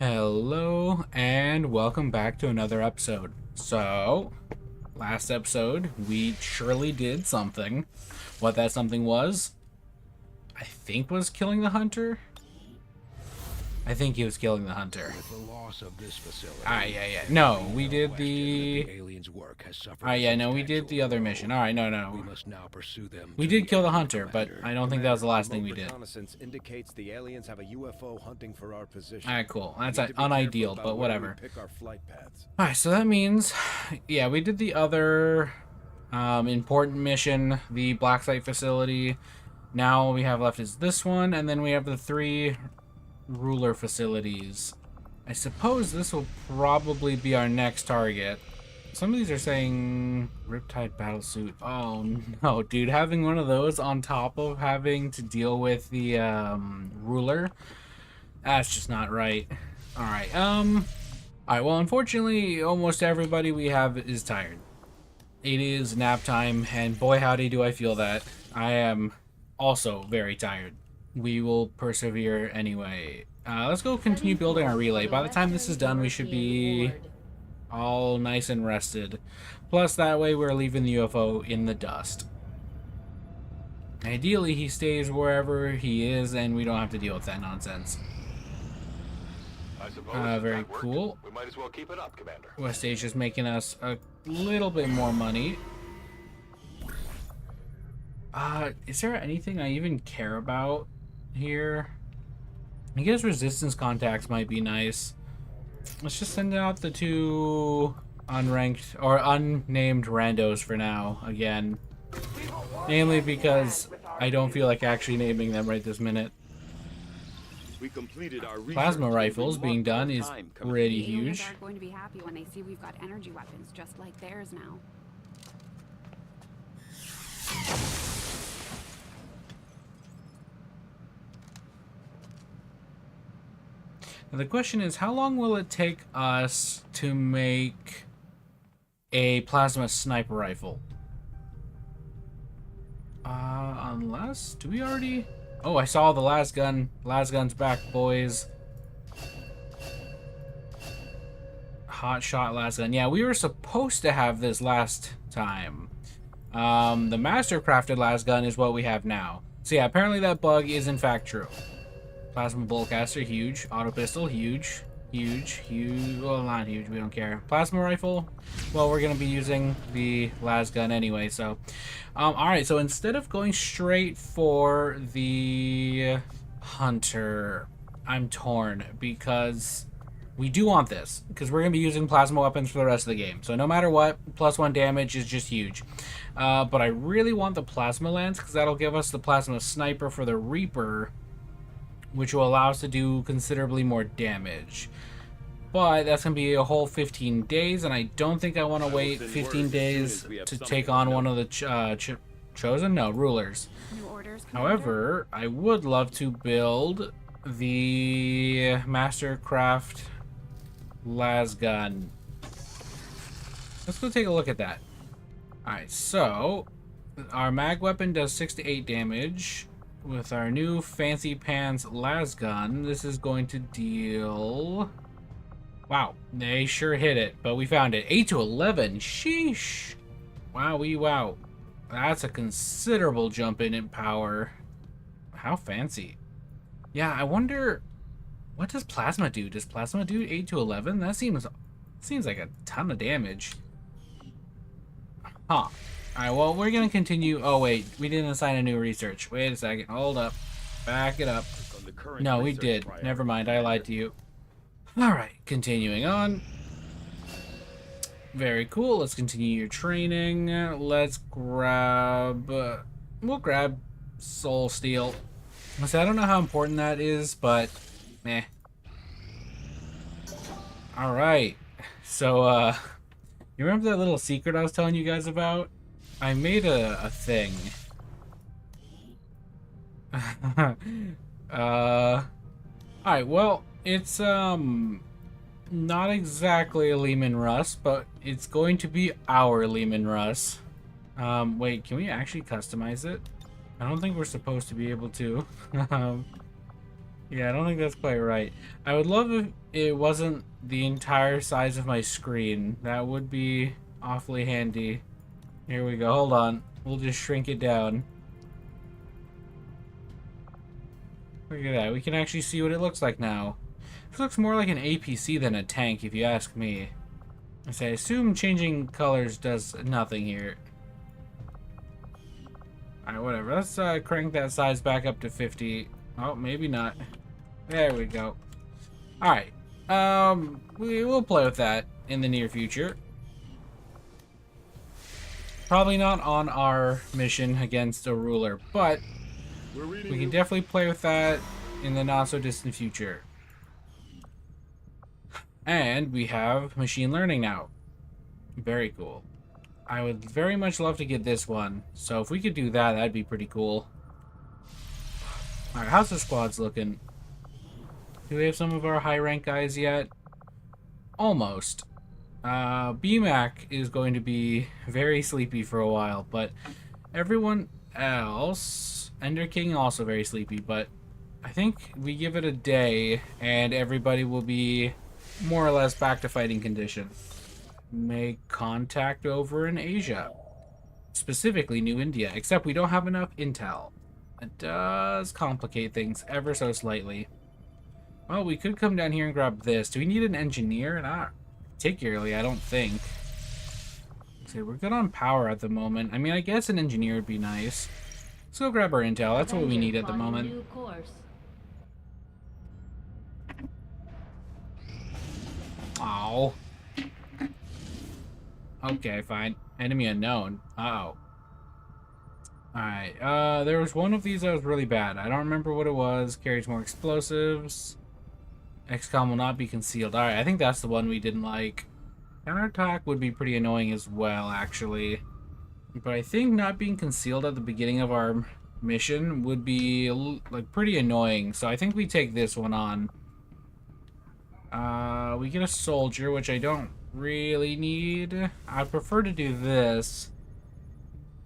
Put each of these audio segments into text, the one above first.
Hello and welcome back to another episode. So, last episode we surely did something. What that something was, I think was killing the hunter. I think he was killing the hunter. With the loss of this facility. Yeah. No, we did the aliens' work has suffered. no, we did the other mission. Alright, no. We must now pursue them. We did kill the hunter, but I don't think that was the last thing we did. Reconnaissance indicates the aliens have a UFO hunting for our position. Alright, cool. That's unideal, but whatever. Pick our flight paths. Alright, so that means, yeah, we did the other important mission, the black site facility. Now all we have left is this one, and then we have the 3 ruler facilities. I suppose this will probably be our next target. Some of these are saying Riptide Battlesuit. Oh no, dude, having one of those on top of having to deal with the ruler, that's just not right. Alright, well, unfortunately, almost everybody we have is tired. It is nap time, and boy howdy do I feel that. I am also very tired. We will persevere anyway. Let's go continue building our relay. By the time this is done, we should be all nice and rested. Plus, that way we're leaving the UFO in the dust. Ideally, he stays wherever he is, and we don't have to deal with that nonsense. Very cool. We might as well keep it up, Commander. West Asia's making us a little bit more money. Is there anything I even care about here? I guess resistance contacts might be nice. Let's just send out the 2 unranked or unnamed randos for now again. Namely because I don't feel like actually naming them right this minute. We completed our Plasma rifles being done is pretty huge. Aliens are going to be happy when they see we've got energy weapons just like theirs now. Now the question is, how long will it take us to make a plasma sniper rifle? Unless, do we already? Oh, I saw the last gun. Last gun's back, boys. Hot shot last gun. Yeah, we were supposed to have this last time. The master crafted last gun is what we have now. So yeah, apparently that bug is in fact true. Plasma bullcaster, huge. Auto pistol, huge. Well, not huge, we don't care. Plasma rifle, well, we're gonna be using the las gun anyway, so. Alright, so instead of going straight for the hunter, I'm torn because we do want this, because we're gonna be using plasma weapons for the rest of the game. So no matter what, +1 damage is just huge. But I really want the plasma lance, because that'll give us the plasma sniper for the Reaper, which will allow us to do considerably more damage. But that's going to be a whole 15 days, and I don't think I want to wait 15 days to take on one of the chosen? No, rulers. New orders, However, I would love to build the Mastercraft las gun. Let's go take a look at that. Alright, so our mag weapon does 6 to 8 damage. With our new fancy pants las gun, this is going to deal... Wow, they sure hit it, but we found it. 8 to 11, sheesh. Wow. That's a considerable jump in power. How fancy. Yeah, I wonder, what does plasma do? Does plasma do 8 to 11? That seems like a ton of damage. Huh. Alright, well, we're going to continue. Oh, wait. We didn't assign a new research. Wait a second. Hold up. Back it up. No, we did. Never mind. I lied to you. Alright, continuing on. Very cool. Let's continue your training. Let's grab... we'll grab Soul Steel. I don't know how important that is, but... meh. Alright. So, you remember that little secret I was telling you guys about? I made a thing. Alright, well, it's, not exactly a Lehman Russ, but it's going to be our Lehman Russ. Wait, can we actually customize it? I don't think we're supposed to be able to. Yeah, I don't think that's quite right. I would love if it wasn't the entire size of my screen. That would be awfully handy. Here we go. Hold on. We'll just shrink it down. Look at that. We can actually see what it looks like now. This looks more like an APC than a tank, if you ask me. I assume changing colors does nothing here. Alright, whatever. Let's crank that size back up to 50. Oh, maybe not. There we go. Alright. We will play with that in the near future. Probably not on our mission against a ruler, but we can definitely play with that in the not so distant future. And we have machine learning now. Very cool. I would very much love to get this one. So if we could do that, that'd be pretty cool. Alright, how's the squads looking? Do we have some of our high rank guys yet? Almost. BMAC is going to be very sleepy for a while, but everyone else... Ender King also very sleepy, but I think we give it a day and everybody will be more or less back to fighting condition. Make contact over in Asia. Specifically New India, except we don't have enough intel. It does complicate things ever so slightly. Well, we could come down here and grab this. Do we need an engineer? Not particularly, I don't think. So we're good on power at the moment. I mean, I guess an engineer would be nice. Let's go grab our intel. That's what we need at the moment. Oh. Okay, fine. Enemy unknown. Uh-oh. Alright, there was one of these that was really bad. I don't remember what it was. Carries more explosives. XCom will not be concealed. Alright, I think that's the one we didn't like. Counterattack would be pretty annoying as well, actually. But I think not being concealed at the beginning of our mission would be, like, pretty annoying. So I think we take this one on. We get a soldier, which I don't really need. I prefer to do this.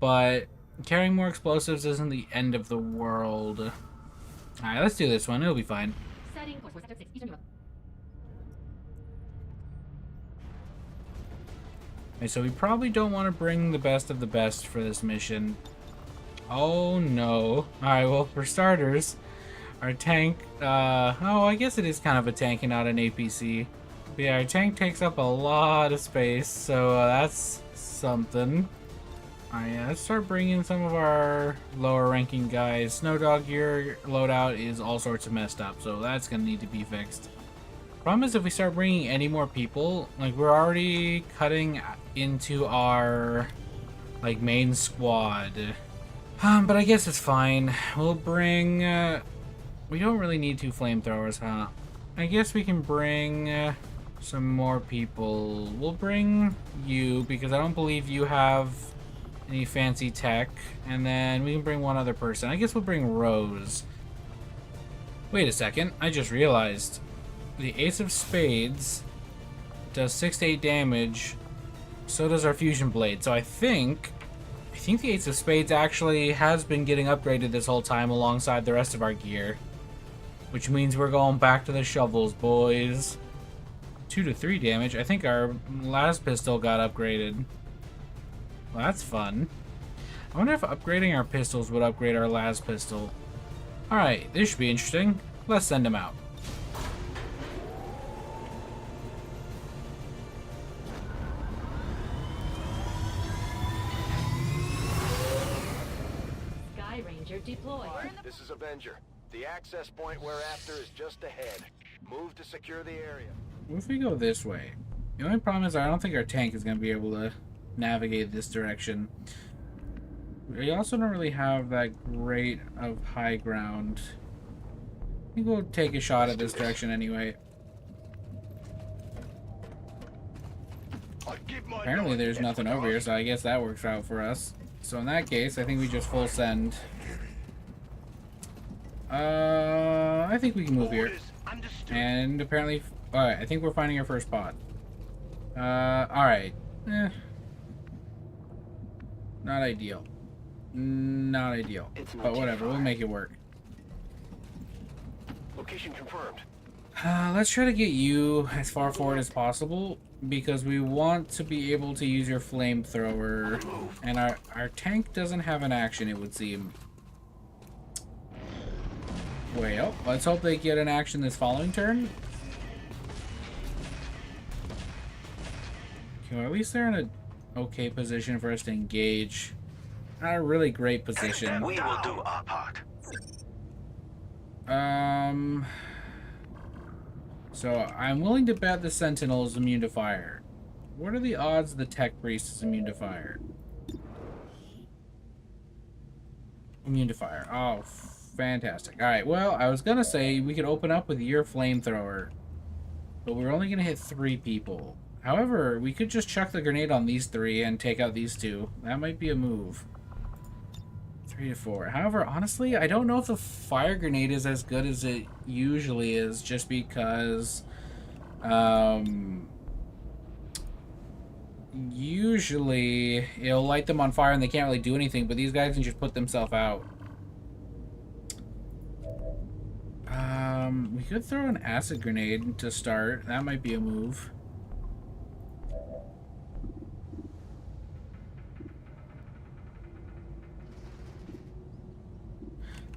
But carrying more explosives isn't the end of the world. Alright, let's do this one. It'll be fine. Okay, so we probably don't want to bring the best of the best for this mission. Oh no. Alright, well, for starters, our tank, oh, I guess it is kind of a tank and not an APC. But yeah, our tank takes up a lot of space, so that's something. Alright, yeah, let's start bringing some of our lower ranking guys. Snow Dog, your loadout is all sorts of messed up, so that's gonna need to be fixed. Problem is, if we start bringing any more people, like, we're already cutting into our, like, main squad. But I guess it's fine. We'll bring, we don't really need 2 flamethrowers, huh? I guess we can bring some more people. We'll bring you, because I don't believe you have any fancy tech. And then we can bring one other person. I guess we'll bring Rose. Wait a second. I just realized. The Ace of Spades does 6 to 8 damage. So does our Fusion Blade. So I think the Ace of Spades actually has been getting upgraded this whole time alongside the rest of our gear. Which means we're going back to the shovels, boys. 2 to 3 damage. I think our last pistol got upgraded. Well, that's fun. I wonder if upgrading our pistols would upgrade our last pistol. Alright, this should be interesting. Let's send them out. Deploy. This is Avenger. The access point we're after is just ahead. Move to secure the area. What if we go this way? The only problem is I don't think our tank is going to be able to navigate this direction. We also don't really have that great of high ground. I think we'll take a shot at this direction anyway. Apparently there's nothing over here, so I guess that works out for us. So in that case, I think we just full send. I think we can move here. And apparently, alright, I think we're finding our first pod. Alright. Not ideal. Not ideal. But whatever, we'll make it work. Location confirmed. Let's try to get you as far forward as possible because we want to be able to use your flamethrower, and our tank doesn't have an action, it would seem. Well, let's hope they get an action this following turn. Okay, well, at least they're in a okay position for us to engage. Not a really great position. We will do our part. So I'm willing to bet the Sentinel is immune to fire. What are the odds the Tech Priest is immune to fire? Immune to fire. Oh, fantastic. Alright, well, I was gonna say we could open up with your flamethrower, but we're only gonna hit 3 people. However, we could just chuck the grenade on these 3 and take out these 2. That might be a move. 3 to 4. However, honestly, I don't know if the fire grenade is as good as it usually is, just because usually it'll light them on fire and they can't really do anything, but these guys can just put themselves out. We could throw an acid grenade to start. That might be a move.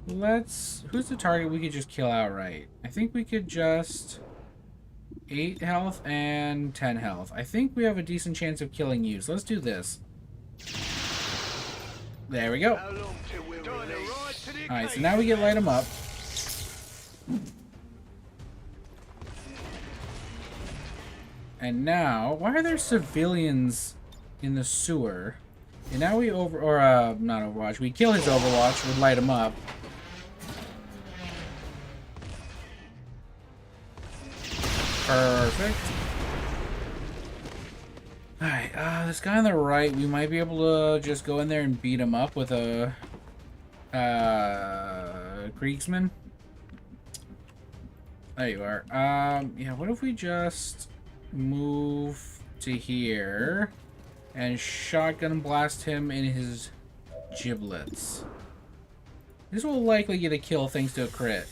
Who's the target we could just kill outright? I think we could just 8 health and 10 health. I think we have a decent chance of killing you, so let's do this. There we go. Alright, so now we get light them up. And now, why are there civilians in the sewer? And now we not Overwatch, we kill his Overwatch, we light him up. Perfect. Alright, this guy on the right, we might be able to just go in there and beat him up with a Kriegsman. There you are. Yeah, what if we just move to here and shotgun blast him in his giblets? This will likely get a kill thanks to a crit.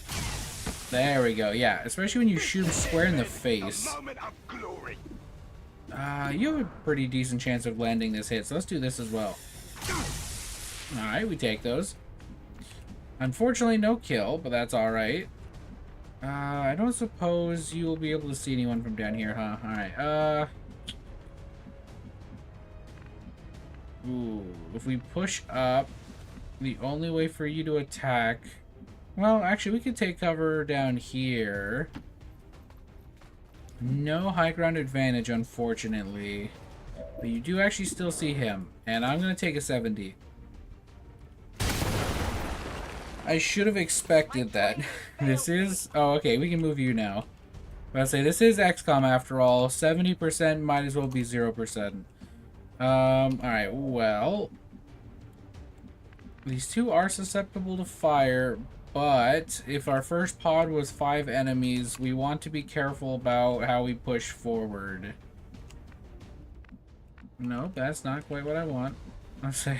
There we go. Yeah, especially when you shoot him square in the face. You have a pretty decent chance of landing this hit, so let's do this as well. Alright, we take those. Unfortunately, no kill, but that's alright. I don't suppose you'll be able to see anyone from down here, huh? Alright, ooh, if we push up, the only way for you to attack... Well, actually, we could take cover down here. No high ground advantage, unfortunately. But you do actually still see him. And I'm going to take a 70. I should have expected that. This is... Oh, okay, we can move you now. But I'll say, this is XCom after all. 70% might as well be 0%. Alright, well... These 2 are susceptible to fire, but if our first pod was 5 enemies, we want to be careful about how we push forward. No, that's not quite what I want. I'll say,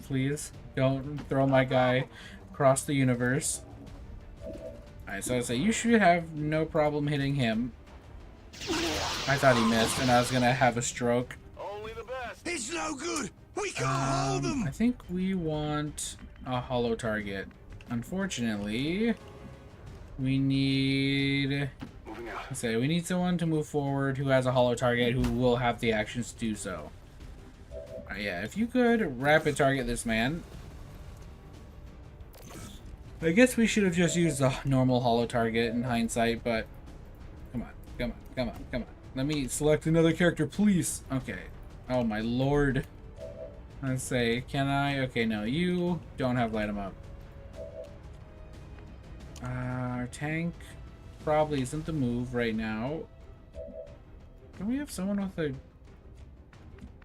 please don't throw my guy across the universe. Alright, so I'll say, you should have no problem hitting him. I thought he missed, and I was gonna have a stroke. Only the best. It's no good. We can't hold them. I think we want a hollow target. Unfortunately, we need... Moving out. Let's say we need someone to move forward who has a hollow target who will have the actions to do so. Yeah, if you could rapid target this man. I guess we should have just used a normal hollow target in hindsight, but come on, come on, come on, come on. Let me select another character, please. Okay. Oh my lord. Let's say, can I? Okay, no, you don't have light 'em up. Our tank probably isn't the move right now. Can we have someone with a...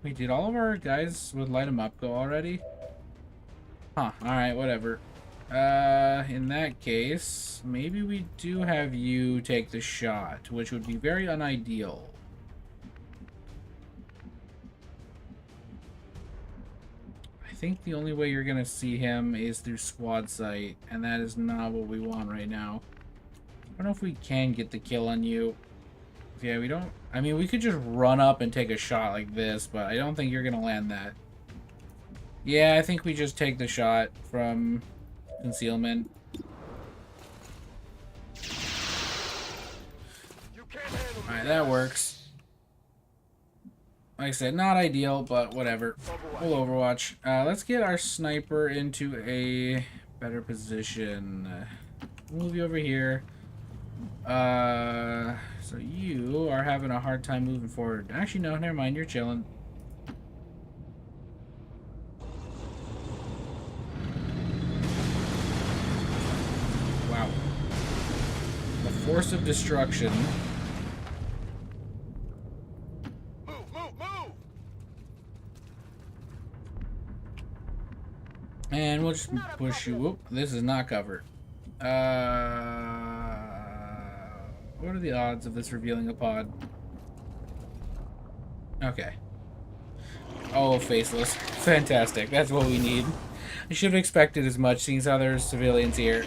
Wait, did all of our guys with light 'em up go already? Huh, alright, whatever. In that case, maybe we do have you take the shot, which would be very unideal. I think the only way you're gonna see him is through squad sight, and that is not what we want right now. don't know if we can get the kill on you. Yeah, we don't... I mean, we could just run up and take a shot like this, but I don't think you're going to land that. Yeah, I think we just take the shot from concealment. Alright, that works. Like I said, not ideal, but whatever. We'll Overwatch. Let's get our sniper into a better position. Move you over here. So you are having a hard time moving forward. Actually, no, never mind. You're chilling. Wow. The force of destruction. Move, move, move! And we'll just push you. Whoop, this is not covered. What are the odds of this revealing a pod? Okay. Oh, faceless. Fantastic. That's what we need. I should have expected as much, seeing as how there's civilians here.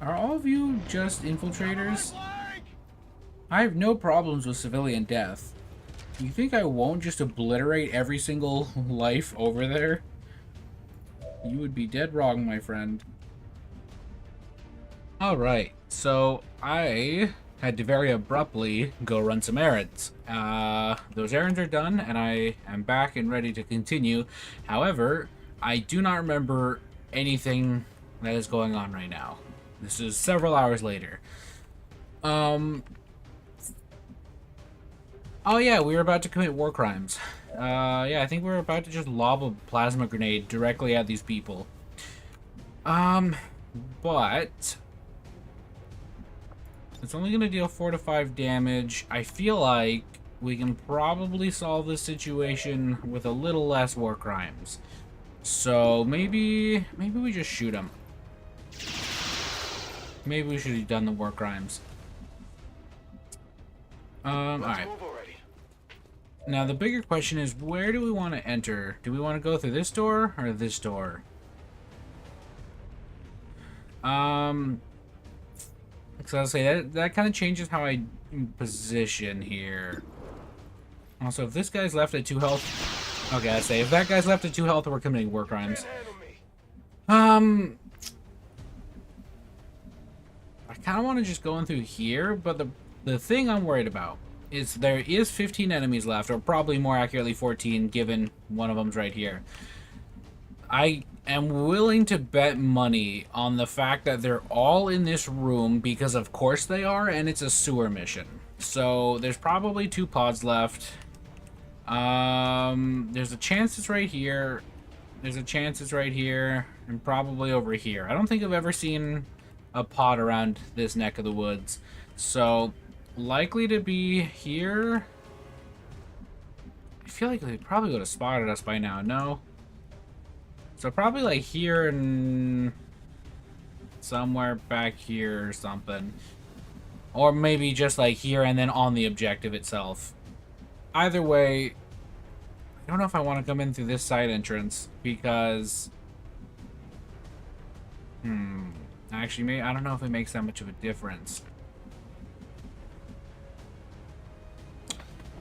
Are all of you just infiltrators? I have no problems with civilian death. You think I won't just obliterate every single life over there? You would be dead wrong, my friend. Alright, so I had to very abruptly go run some errands. Those errands are done, and I am back and ready to continue. However, I do not remember anything that is going on right now. This is several hours later. Oh yeah, we were about to commit war crimes. Yeah, I think we were about to just lob a plasma grenade directly at these people. But it's only gonna deal 4 to 5 damage. I feel like we can probably solve this situation with a little less war crimes. So maybe we just shoot them. Maybe we should have done the war crimes. Alright. Now the bigger question is, where do we want to enter? Do we want to go through this door or this door? So I'll say that kind of changes how I position here. Also, if this guy's left at 2 health, okay, I say if that guy's left at 2 health, we're committing war crimes. I kind of want to just go in through here, but the thing I'm worried about is there is 15 enemies left, or probably more accurately 14, given one of them's right here. I am willing to bet money on the fact that they're all in this room, because of course they are, and it's a sewer mission. So there's probably 2 pods left. There's a chance it's right here. There's a chance it's right here, and probably over here. I don't think I've ever seen a pod around this neck of the woods. So likely to be here. I feel like they probably would have spotted us by now. No. So probably like here and somewhere back here or something. Or maybe just like here and then on the objective itself. Either way, I don't know if I want to come in through this side entrance because... Actually, I don't know if it makes that much of a difference.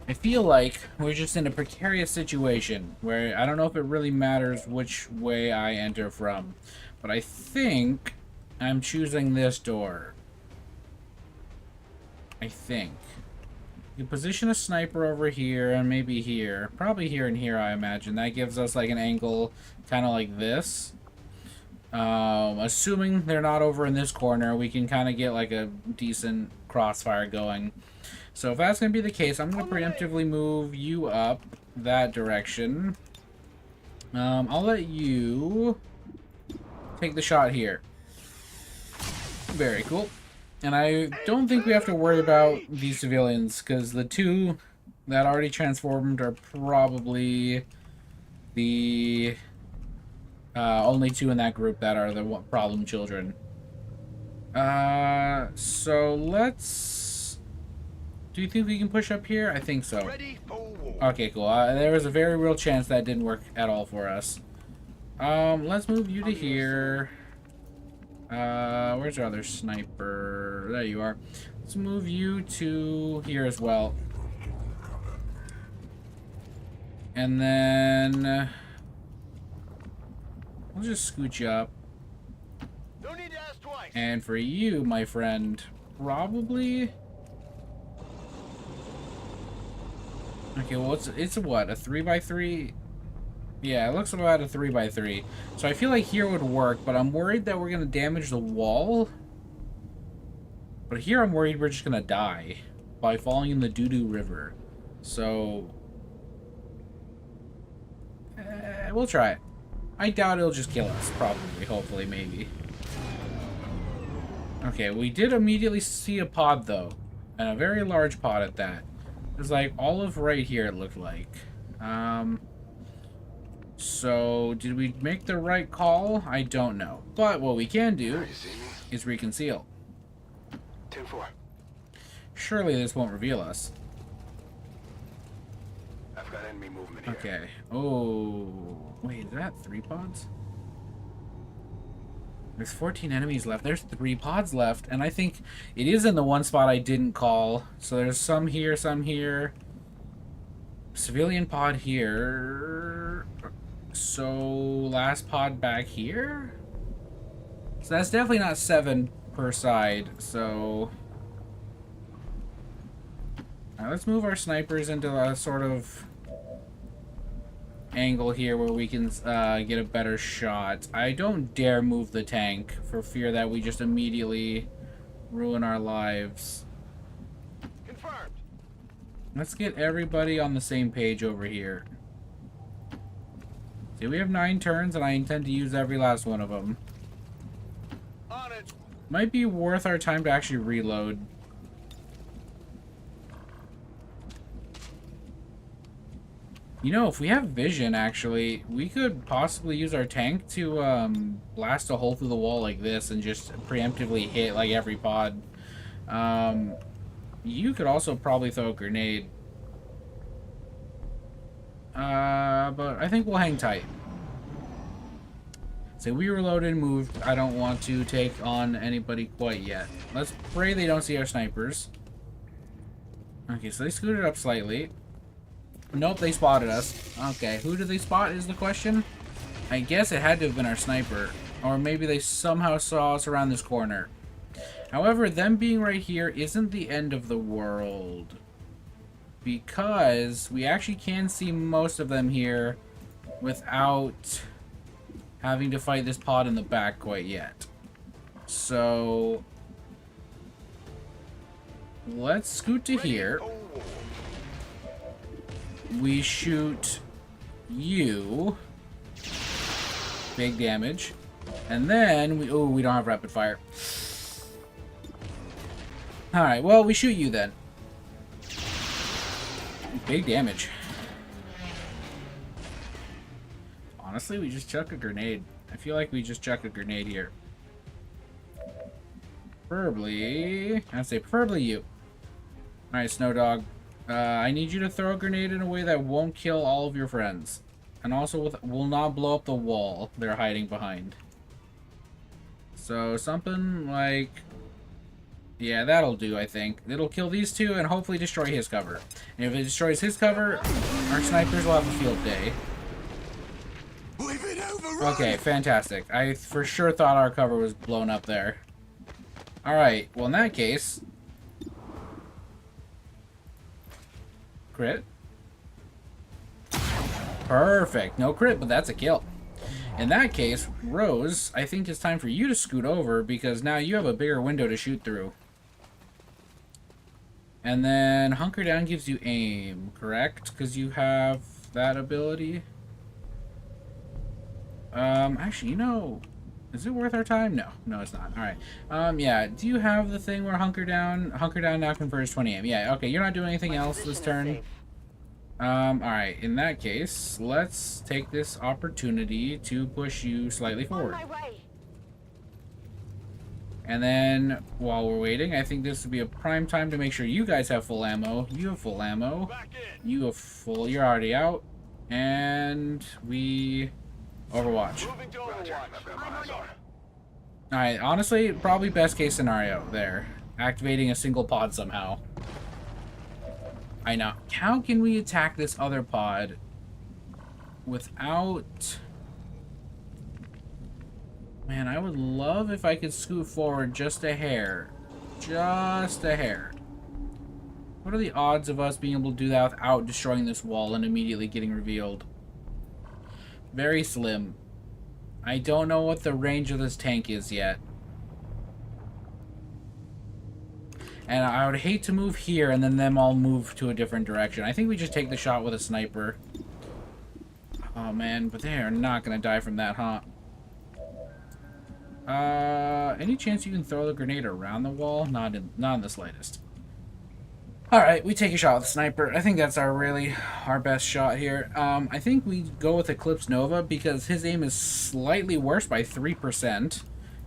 I feel like we're just in a precarious situation where I don't know if it really matters which way I enter from. But I think I'm choosing this door. I think. You position a sniper over here and maybe here. Probably here and here, I imagine. That gives us like an angle kind of like this. Assuming they're not over in this corner, we can kind of get like a decent crossfire going. So if that's going to be the case, I'm going to preemptively move you up that direction. I'll let you take the shot here. Very cool. And I don't think we have to worry about these civilians, because the 2 that already transformed are probably the only 2 in that group that are the problem children. So let's... Do you think we can push up here? I think so. Okay, cool. There was a very real chance that didn't work at all for us. Let's move you to here. Where's our other sniper? There you are. Let's move you to here as well. And then we'll just scoot you up. No need to ask twice. And for you, my friend, probably. Okay, well, it's what, a 3x3? Yeah, it looks about a 3x3. So I feel like here would work, but I'm worried that we're gonna damage the wall. But here I'm worried we're just gonna die by falling in the doo-doo river. So we'll try it. I doubt it'll just kill us, probably, hopefully, maybe. Okay, we did immediately see a pod, though. And a very large pod at that. It was like all of right here, it looked like. So, did we make the right call? I don't know. But what we can do is reconceal. 10-4. Surely this won't reveal us. I've got enemy movement here. Okay. Oh, wait, is that 3 pods? There's 14 enemies left. There's 3 pods left, and I think it is in the one spot I didn't call. So there's some here, some here. Civilian pod here. So last pod back here. So that's definitely not 7 per side. So all right, let's move our snipers into a sort of angle here where we can get a better shot. I don't dare move the tank for fear that we just immediately ruin our lives. Confirmed. Let's get everybody on the same page over here. See, we have 9 turns and I intend to use every last one of them. On it. Might be worth our time to actually reload. You know, if we have vision, actually, we could possibly use our tank to blast a hole through the wall like this and just preemptively hit like every pod. You could also probably throw a grenade. But I think we'll hang tight. So we reloaded and moved. I don't want to take on anybody quite yet. Let's pray they don't see our snipers. Okay, so they scooted up slightly. Nope, they spotted us. Okay, who did they spot is the question? I guess it had to have been our sniper. Or maybe they somehow saw us around this corner. However, them being right here isn't the end of the world. Because we actually can see most of them here without having to fight this pod in the back quite yet. So let's scoot to here. We shoot you. Big damage. And then we... Oh, we don't have rapid fire. Alright, well, we shoot you then. Big damage. Honestly, we just chuck a grenade. I feel like we just chuck a grenade here. Preferably... I'd say preferably you. Alright, Snow Dog. I need you to throw a grenade in a way that won't kill all of your friends. And also will not blow up the wall they're hiding behind. So something like... Yeah, that'll do, I think. It'll kill these two and hopefully destroy his cover. And if it destroys his cover, our snipers will have a field day. We've been overrun. Okay, fantastic. I for sure thought our cover was blown up there. Alright, well in that case... Crit. Perfect. No crit, but that's a kill. In that case, Rose, I think it's time for you to scoot over because now you have a bigger window to shoot through. And then Hunker Down gives you aim, correct? Because you have that ability. Actually, you know, is it worth our time? No. No, it's not. Alright. Yeah, do you have the thing where Hunker Down now confers 20 aim? Yeah, okay, you're not doing anything else this turn. Alright, in that case, let's take this opportunity to push you slightly forward. And then, while we're waiting, I think this would be a prime time to make sure you guys have full ammo. You have full ammo. You have full, you're already out. And we... Overwatch. Alright, honestly, probably best case scenario there. Activating a single pod somehow. I know. How can we attack this other pod without... Man, I would love if I could scoot forward just a hair. Just a hair. What are the odds of us being able to do that without destroying this wall and immediately getting revealed? Very slim. I don't know what the range of this tank is yet. And I would hate to move here and then them all move to a different direction. I think we just take the shot with a sniper. Oh man, but they are not going to die from that, huh? Any chance you can throw the grenade around the wall? Not in the slightest. Alright, we take a shot with the sniper. I think that's our best shot here. I think we go with Eclipse Nova because his aim is slightly worse by 3%.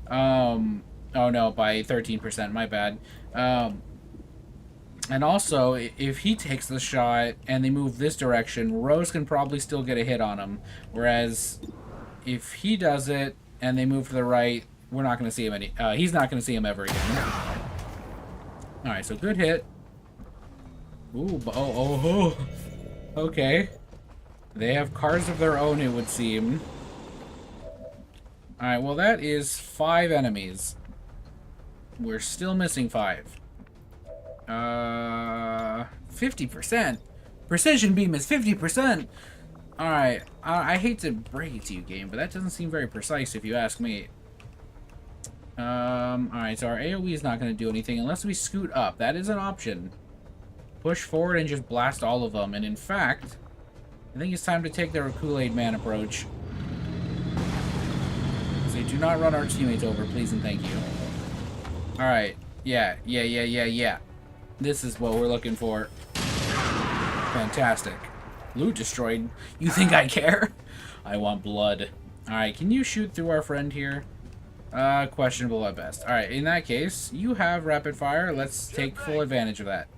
Oh no, by 13%, my bad. And also, if he takes the shot and they move this direction, Rose can probably still get a hit on him. Whereas, if he does it and they move to the right, we're not going to see him he's not going to see him ever again. Alright, so good hit. Ooh, oh. Okay. They have cars of their own, it would seem. Alright, well that is 5 enemies. We're still missing 5. 50%? Precision beam is 50%! Alright, I hate to break it to you, game, but that doesn't seem very precise if you ask me. Alright, so our AoE is not going to do anything unless we scoot up. That is an option. Push forward and just blast all of them. And in fact, I think it's time to take the Kool-Aid Man approach. So do not run our teammates over, please and thank you. Alright. Yeah. This is what we're looking for. Fantastic. Loot destroyed. You think I care? I want blood. Alright, can you shoot through our friend here? Questionable at best. Alright, in that case, you have rapid fire. Let's take full advantage of that.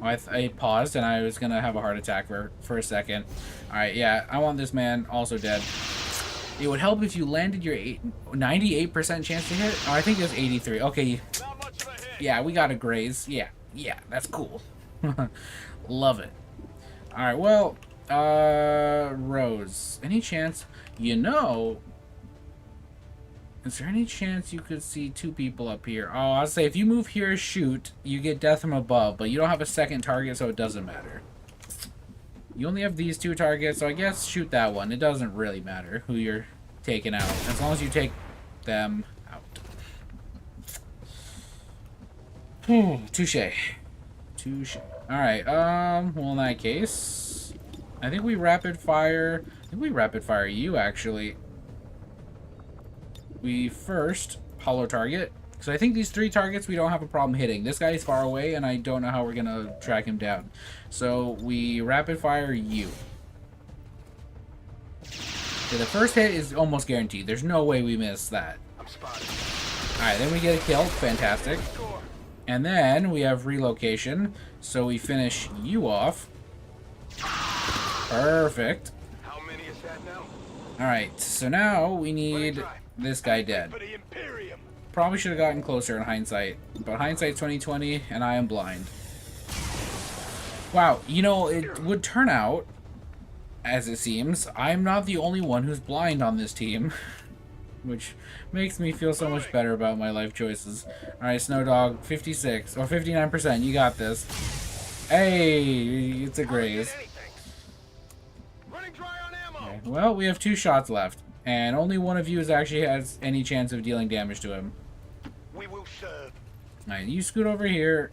I paused and I was gonna have a heart attack for a second. Alright, yeah, I want this man also dead. It would help if you landed your 98% chance to hit. Oh, I think it was 83. Okay. Yeah, we got a graze. Yeah, that's cool. Love it. Alright, well, Rose. Any chance, is there any chance you could see 2 people up here? Oh, I'll say if you move here, shoot, you get death from above, but you don't have a second target, so it doesn't matter. You only have these 2 targets, so I guess shoot that one. It doesn't really matter who you're taking out, as long as you take them out. Touche. Alright, well in that case, I think we rapid fire you, actually. We first hollow target, because I think these 3 targets we don't have a problem hitting. This guy is far away, and I don't know how we're gonna track him down. So we rapid fire you. Okay, the first hit is almost guaranteed. There's no way we miss that. Alright, then we get a kill. Fantastic. And then we have relocation, so we finish you off. Perfect. How many is that now? Alright, so now we need this guy dead. Probably should have gotten closer in hindsight, but hindsight's 20/20, and I am blind. Wow, it would turn out, as it seems, I'm not the only one who's blind on this team, which makes me feel so much better about my life choices. Alright, Snowdog, 56, or 59%, you got this. Hey, it's a graze. Okay, well, we have 2 shots left. And only one of you actually has any chance of dealing damage to him. We will serve. Alright, you scoot over here.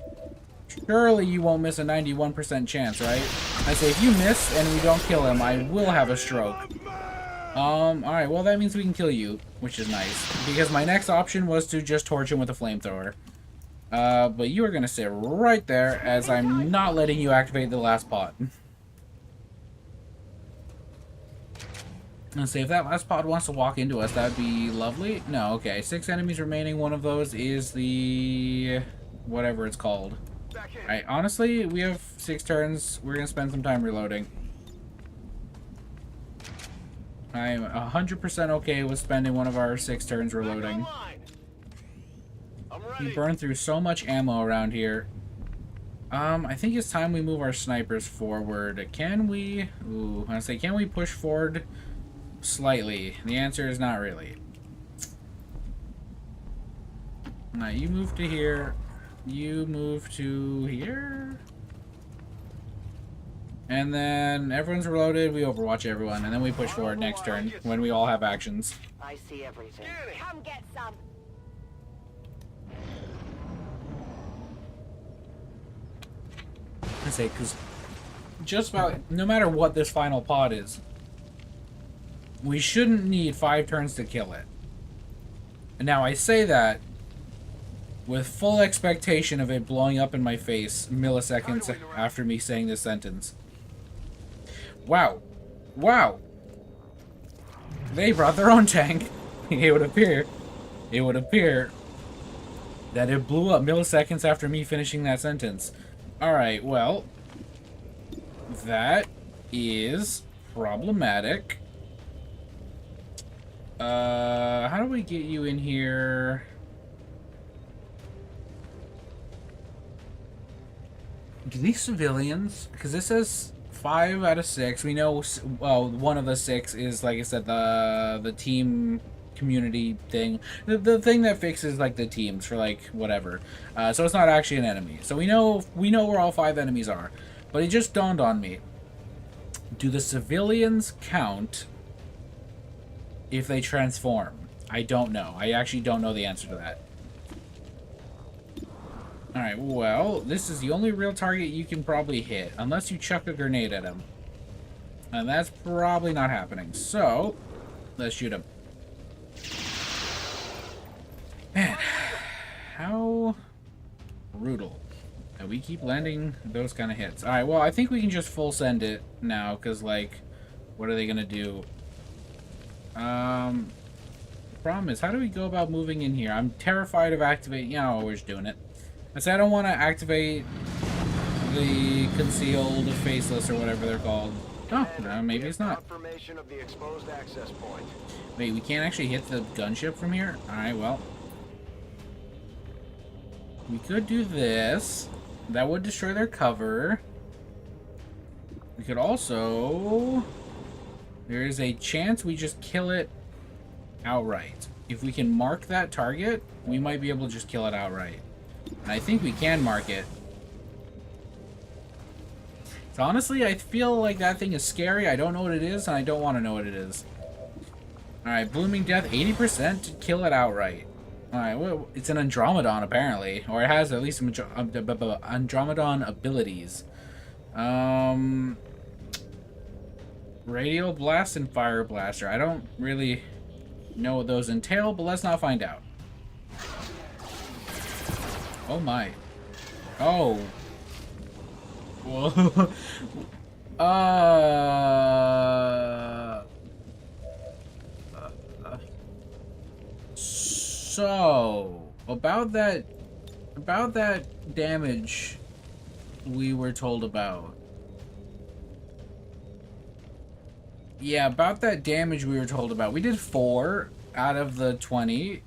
Surely you won't miss a 91% chance, right? I say if you miss and we don't kill him, I will have a stroke. Alright, well that means we can kill you, which is nice. Because my next option was to just torch him with a flamethrower. But you are gonna sit right there as I'm not letting you activate the last pot. Let's see, if that last pod wants to walk into us, that'd be lovely. No, okay. 6 enemies remaining. One of those is the... whatever it's called. Alright, honestly, we have 6 turns. We're gonna spend some time reloading. I'm 100% okay with spending one of our 6 turns reloading. We burn through so much ammo around here. I think it's time we move our snipers forward. Can we? Ooh, I say, can we push forward slightly? The answer is not really. Now you move to here. You move to here. And then everyone's reloaded. We overwatch everyone, and then we push forward next turn when we all have actions. I see everything. Come get some. I say, because just about no matter what this final pod is, we shouldn't need 5 turns to kill it. And now I say that with full expectation of it blowing up in my face milliseconds after me saying this sentence. Wow. Wow. They brought their own tank. It would appear that it blew up milliseconds after me finishing that sentence. Alright, well, that is problematic. How do we get you in here? Do these civilians, because this says 5 out of 6, we know, well, one of the 6 is, like I said, the team community thing, the thing that fixes like the teams for like whatever, so it's not actually an enemy, so we know where all 5 enemies are. But it just dawned on me, do the civilians count if they transform? I don't know. I actually don't know the answer to that. Alright, well, this is the only real target you can probably hit, unless you chuck a grenade at him, and that's probably not happening, so let's shoot him. Man, how brutal that we keep landing those kind of hits. Alright, well, I think we can just full send it now, because, like, what are they going to do? The problem is, how do we go about moving in here? I'm terrified of activating... Yeah, we're just doing it. I said I don't want to activate the concealed, faceless, or whatever they're called. Oh, no, maybe it's not. Confirmation of the exposed access point. Wait, we can't actually hit the gunship from here? Alright, well. We could do this. That would destroy their cover. We could also... There is a chance we just kill it outright. If we can mark that target, we might be able to just kill it outright. And I think we can mark it. So honestly, I feel like that thing is scary. I don't know what it is, and I don't want to know what it is. Alright, Blooming Death, 80% to kill it outright. Alright, well, it's an Andromedon, apparently. Or it has at least some Andromedon abilities. Radial Blast and Fire Blaster. I don't really know what those entail, but let's not find out. Oh my. Oh. Whoa. So, about that damage we were told about. Yeah, about that damage we were told about. We did 4 out of the 20.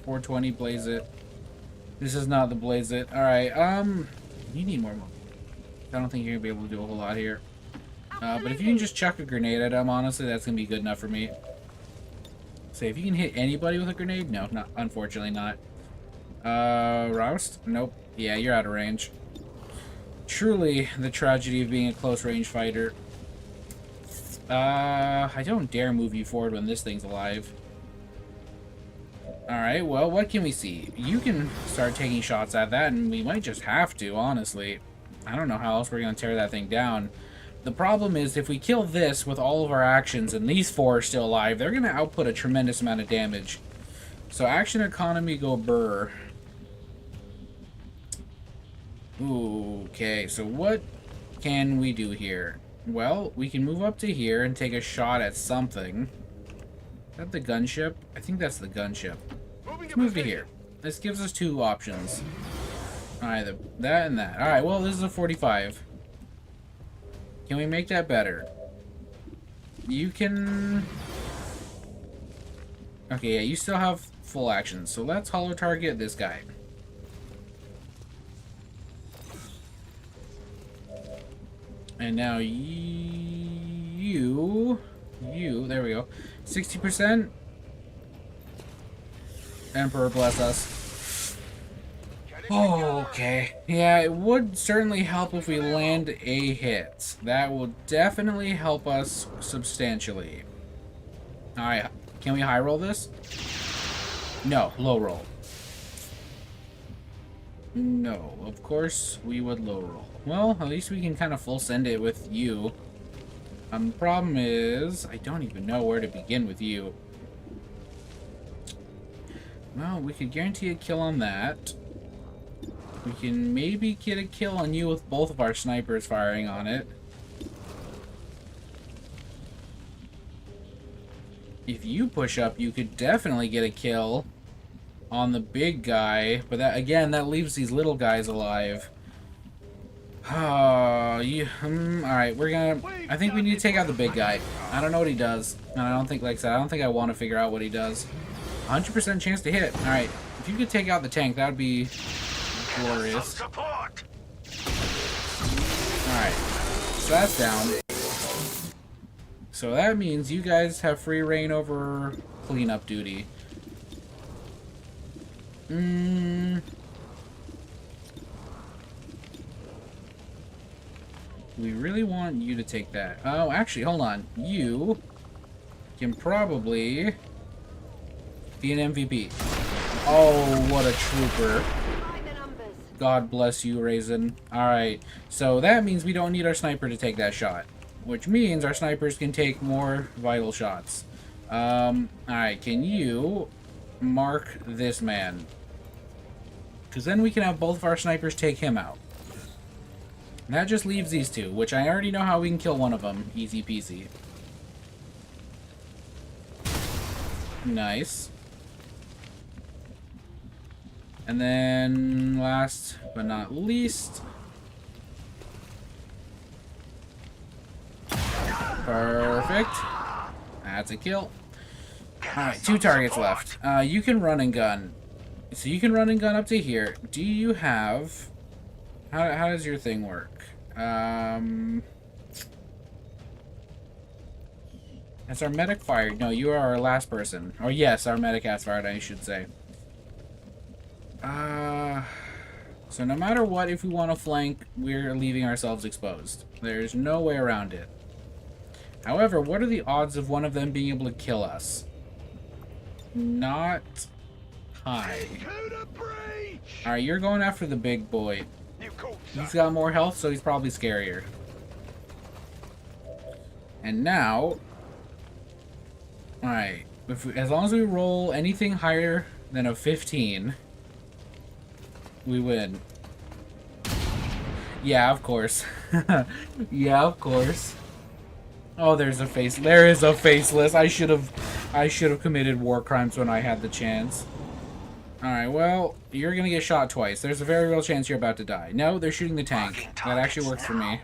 420 Blaze It. This is not the Blaze It. Alright, you need more. I don't think you're gonna be able to do a whole lot here. But if you can just chuck a grenade at him, honestly, that's gonna be good enough for me. Say, if you can hit anybody with a grenade? No, not, unfortunately not. Roust? Nope. Yeah, you're out of range. Truly the tragedy of being a close range fighter. I don't dare move you forward when this thing's alive. Alright, well, what can we see? You can start taking shots at that, and we might just have to, honestly. I don't know how else we're going to tear that thing down. The problem is, if we kill this with all of our actions, and these 4 are still alive, they're going to output a tremendous amount of damage. So, action economy go burr. Ooh, okay, so what can we do here? Well, we can move up to here and take a shot at something. Is that the gunship? I think that's the gunship. Let's move to here. This gives us 2 options. Either that and that. Alright, well, this is a 45. Can we make that better? You can... Okay, yeah, you still have full action. So let's holo target this guy. And now you, there we go. 60%. Emperor bless us. Oh, okay. Yeah, it would certainly help if we land a hit. That will definitely help us substantially. Alright, can we high roll this? No, low roll. No, of course we would low roll. Well, at least we can kind of full send it with you. The problem is, I don't even know where to begin with you. Well, we could guarantee a kill on that. We can maybe get a kill on you with both of our snipers firing on it. If you push up, you could definitely get a kill on the big guy, but that again, that leaves these little guys alive. Alright, we're gonna... I think we need to take out the big guy. I don't know what he does, and I don't think, like I said, I don't think I want to figure out what he does. 100% chance to hit. Alright, if you could take out the tank, that would be glorious. Alright, so that's down. So that means you guys have free reign over cleanup duty. We really want you to take that. Oh, actually, hold on. You can probably be an MVP. Oh, what a trooper. God bless you, Raisin. Alright, so that means we don't need our sniper to take that shot. Which means our snipers can take more vital shots. Alright, can you mark this man? Because then we can have both of our snipers take him out. And that just leaves these two, which I already know how we can kill one of them. Easy peasy. Nice. And then, last but not least... Perfect. That's a kill. Alright, 2 targets left. You can run and gun. So you can run and gun up to here. Do you have... How does your thing work? Has our medic fired? No, you are our last person. Or yes, our medic has fired, I should say. So no matter what, if we want to flank, we're leaving ourselves exposed. There's no way around it. However, what are the odds of one of them being able to kill us? Not high. Alright, you're going after the big boy. He's got more health, so he's probably scarier. And now... Alright, as long as we roll anything higher than a 15, we win. Yeah, of course. Yeah, of course. Oh, there's a face. There is a faceless. I should have committed war crimes when I had the chance. Alright, well, you're gonna get shot twice. There's a very real chance you're about to die. No, they're shooting the tank. That actually works for me.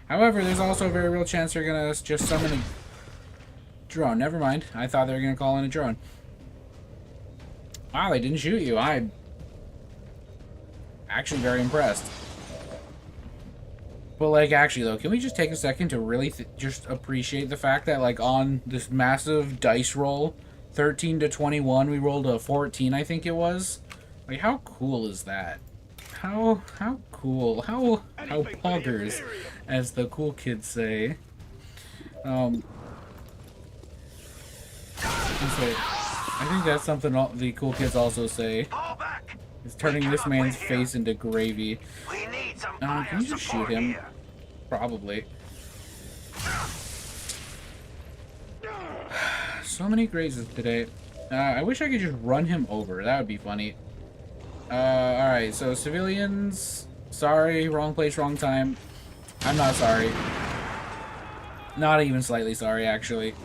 However, there's also a very real chance you're gonna just summon a drone. Never mind. I thought they were gonna call in a drone. Wow, they didn't shoot you. I'm actually very impressed. But, like, actually, though, can we just take a second to really just appreciate the fact that, like, on this massive dice roll, 13 to 21, we rolled a 14, I think it was? Like, how cool is that? How cool? How poggers, as the cool kids say. I think that's something the cool kids also say. Is turning this man's face into gravy. Can you just shoot him? Probably. So many grazes today. I wish I could just run him over. That would be funny. Alright, so civilians... Sorry, wrong place, wrong time. I'm not sorry. Not even slightly sorry, actually.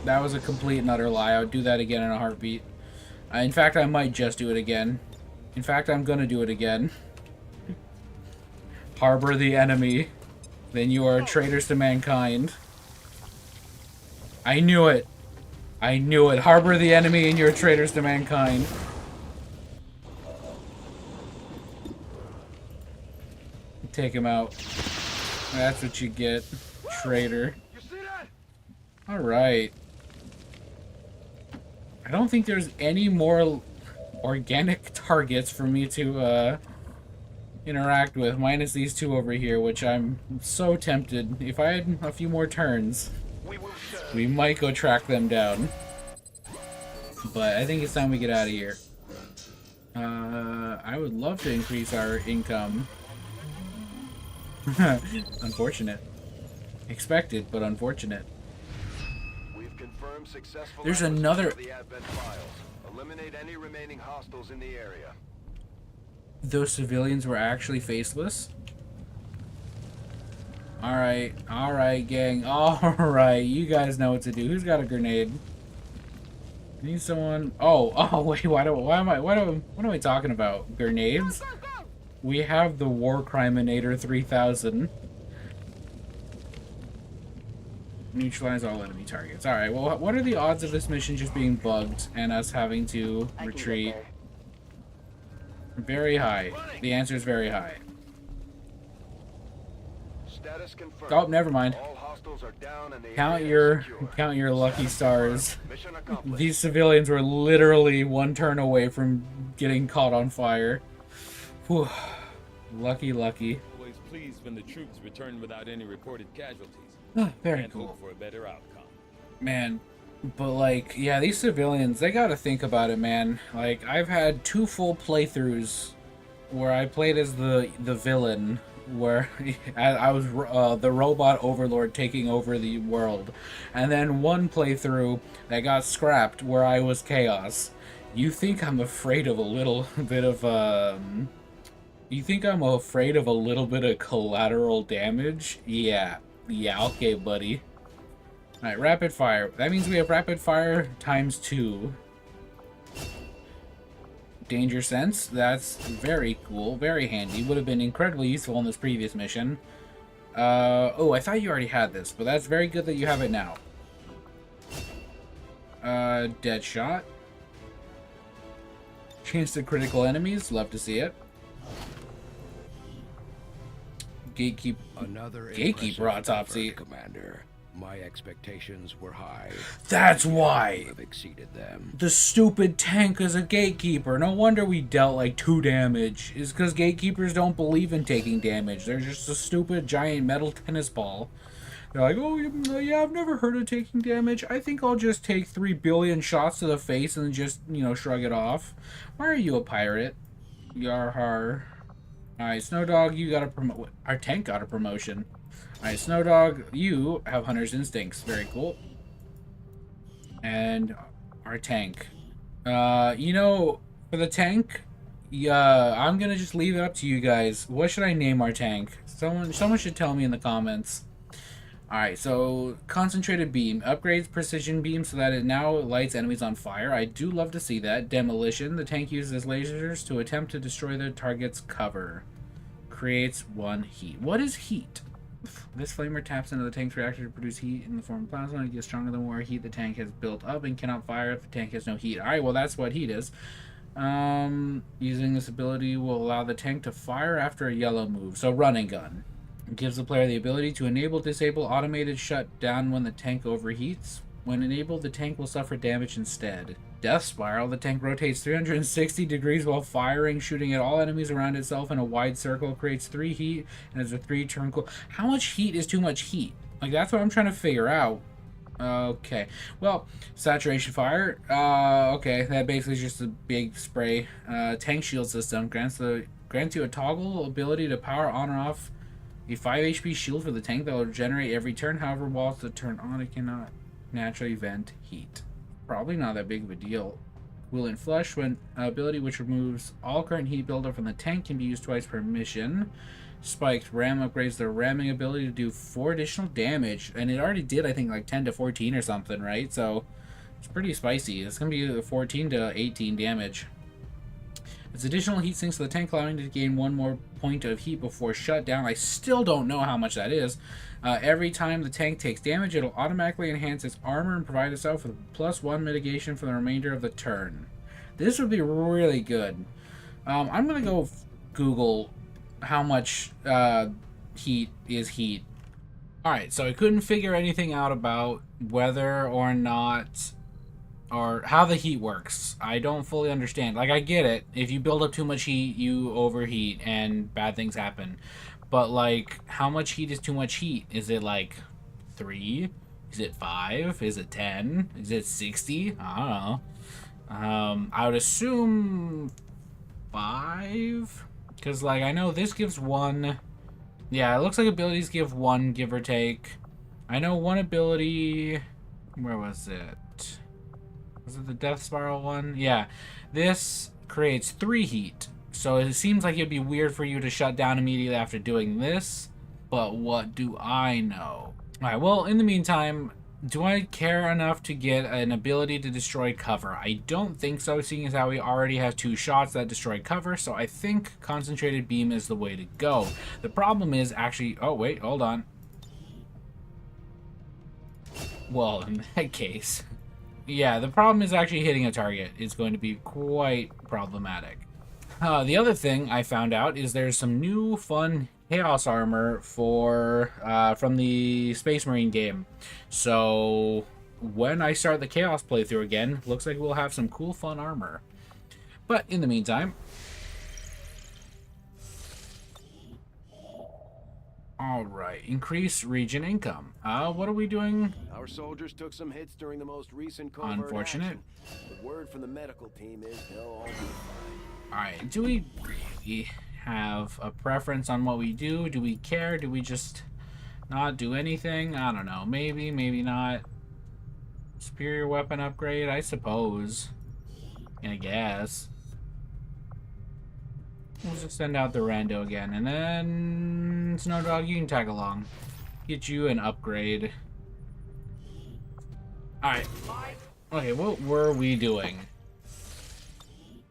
That was a complete and utter lie. I would do that again in a heartbeat. In fact, I might just do it again. In fact, I'm gonna do it again. Harbor the enemy. Then you are traitors to mankind. I knew it. I knew it. Harbor the enemy and you're traitors to mankind. Take him out. That's what you get, traitor. You see that? Alright. I don't think there's any more organic targets for me to interact with, minus these two over here, which I'm so tempted. If I had a few more turns, we might go track them down. But I think it's time we get out of here. I would love to increase our income. Unfortunate. Expected, but unfortunate. We've confirmed successful There's acquisition another- of the Advent files. Eliminate any remaining hostiles in the area. Those civilians were actually faceless? Alright, gang. Alright, you guys know what to do. Who's got a grenade? Need someone... Oh, wait, what am I talking about? Grenades? We have the War Criminator 3000. Neutralize all enemy targets. Alright, well, what are the odds of this mission just being bugged and us having to retreat? Very high. The answer is very high. Status confirmed. Oh, never mind. All hostiles are down and the Count area is your secure. lucky stars. Mission accomplished. These civilians were literally one turn away from getting caught on fire. Whew. Lucky. Always pleased when the troops return without any reported casualties. Very And cool. hope for a better outcome. Man, but like, yeah, these civilians, they gotta think about it, man. Like, I've had 2 full playthroughs where I played as the villain, where I was the robot overlord taking over the world, and then 1 playthrough that got scrapped where I was chaos. You think I'm afraid of a little bit of you think I'm afraid of a little bit of collateral damage? Yeah, okay, buddy. Alright, rapid fire. That means we have rapid fire times 2. Danger sense. That's very cool. Very handy. Would have been incredibly useful in this previous mission. Oh, I thought you already had this, but that's very good that you have it now. Dead shot. Chance to critical enemies. Love to see it. Gatekeeper autopsy. Commander. My expectations were high. That's why I've exceeded them. the stupid tank is a gatekeeper. No wonder we dealt like 2 damage. Is because gatekeepers don't believe in taking damage. They're just a stupid giant metal tennis ball. They're like, oh yeah, I've never heard of taking damage. I think I'll just take 3 billion shots to the face and just, shrug it off. Why are you a pirate? Yarhar. Alright, Snowdog, you got a promotion. Our tank got a promotion. Alright, Snowdog, you have Hunter's Instincts. Very cool. And our tank. For the tank, I'm gonna just leave it up to you guys. What should I name our tank? Someone should tell me in the comments. Alright, so concentrated beam. Upgrades precision beam so that it now lights enemies on fire. I do love to see that. Demolition. The tank uses lasers to attempt to destroy the target's cover. Creates 1 heat. What is heat? This flamer taps into the tank's reactor to produce heat in the form of plasma. It gets stronger the more heat the tank has built up and cannot fire if the tank has no heat. Alright, well that's what heat is. Using this ability will allow the tank to fire after a yellow move. So run and gun. It gives the player the ability to disable automated shutdown when the tank overheats. When enabled, the tank will suffer damage instead. Death Spiral. The tank rotates 360 degrees while firing, shooting at all enemies around itself in a wide circle. Creates 3 heat and has a 3-turn cool. How much heat is too much heat? Like, that's what I'm trying to figure out. Okay. Well, Saturation Fire. Okay. That basically is just a big spray. Tank Shield System. Grants you a toggle ability to power on or off a 5 HP shield for the tank that will generate every turn. However, while it's turned on, it cannot naturally vent heat. Probably not that big of a deal. Coolant Flush, when ability which removes all current heat buildup from the tank, can be used twice per mission. Spiked Ram upgrades the ramming ability to do 4 additional damage, and it already did, I think, like 10 to 14 or something, right? So it's pretty spicy. It's gonna be 14 to 18 damage. It's additional heat sinks to the tank, allowing it to gain 1 more point of heat before shutdown. I still don't know how much that is. Every time the tank takes damage, it'll automatically enhance its armor and provide itself with +1 mitigation for the remainder of the turn. This would be really good. I'm going to go Google how much heat is heat. Alright, so I couldn't figure anything out about whether or not, or how the heat works. I don't fully understand. Like, I get it. If you build up too much heat, you overheat and bad things happen. But, like, how much heat is too much heat? Is it, like, 3? Is it 5? Is it 10? Is it 60? I don't know. I would assume 5? Because, like, I know this gives 1. Yeah, it looks like abilities give 1, give or take. I know one ability... Where was it? Was it the Death Spiral one? Yeah. This creates 3 heat. So it seems like it'd be weird for you to shut down immediately after doing this. But what do I know? Alright, well, in the meantime, do I care enough to get an ability to destroy cover? I don't think so, seeing as how we already have 2 shots that destroy cover, so I think Concentrated Beam is the way to go. The problem is actually... Oh, wait, hold on. Well, in that case... Yeah, the problem is actually hitting a target. It's going to be quite problematic. The other thing I found out is there's some new fun Chaos armor for from the Space Marine game. So when I start the Chaos playthrough again, looks like we'll have some cool fun armor. But in the meantime... Alright, increase region income. What are we doing? Our soldiers took some hits during the most recent covert Unfortunate. action. The word from the medical team is they'll all be fine. Alright, do we really have a preference on what we do? Do we care? Do we just not do anything? I don't know. Maybe, maybe not. Superior weapon upgrade, I suppose. I guess. We'll just send out the rando again, and then Snow Dog, you can tag along. Get you an upgrade. Alright. Okay, what were we doing?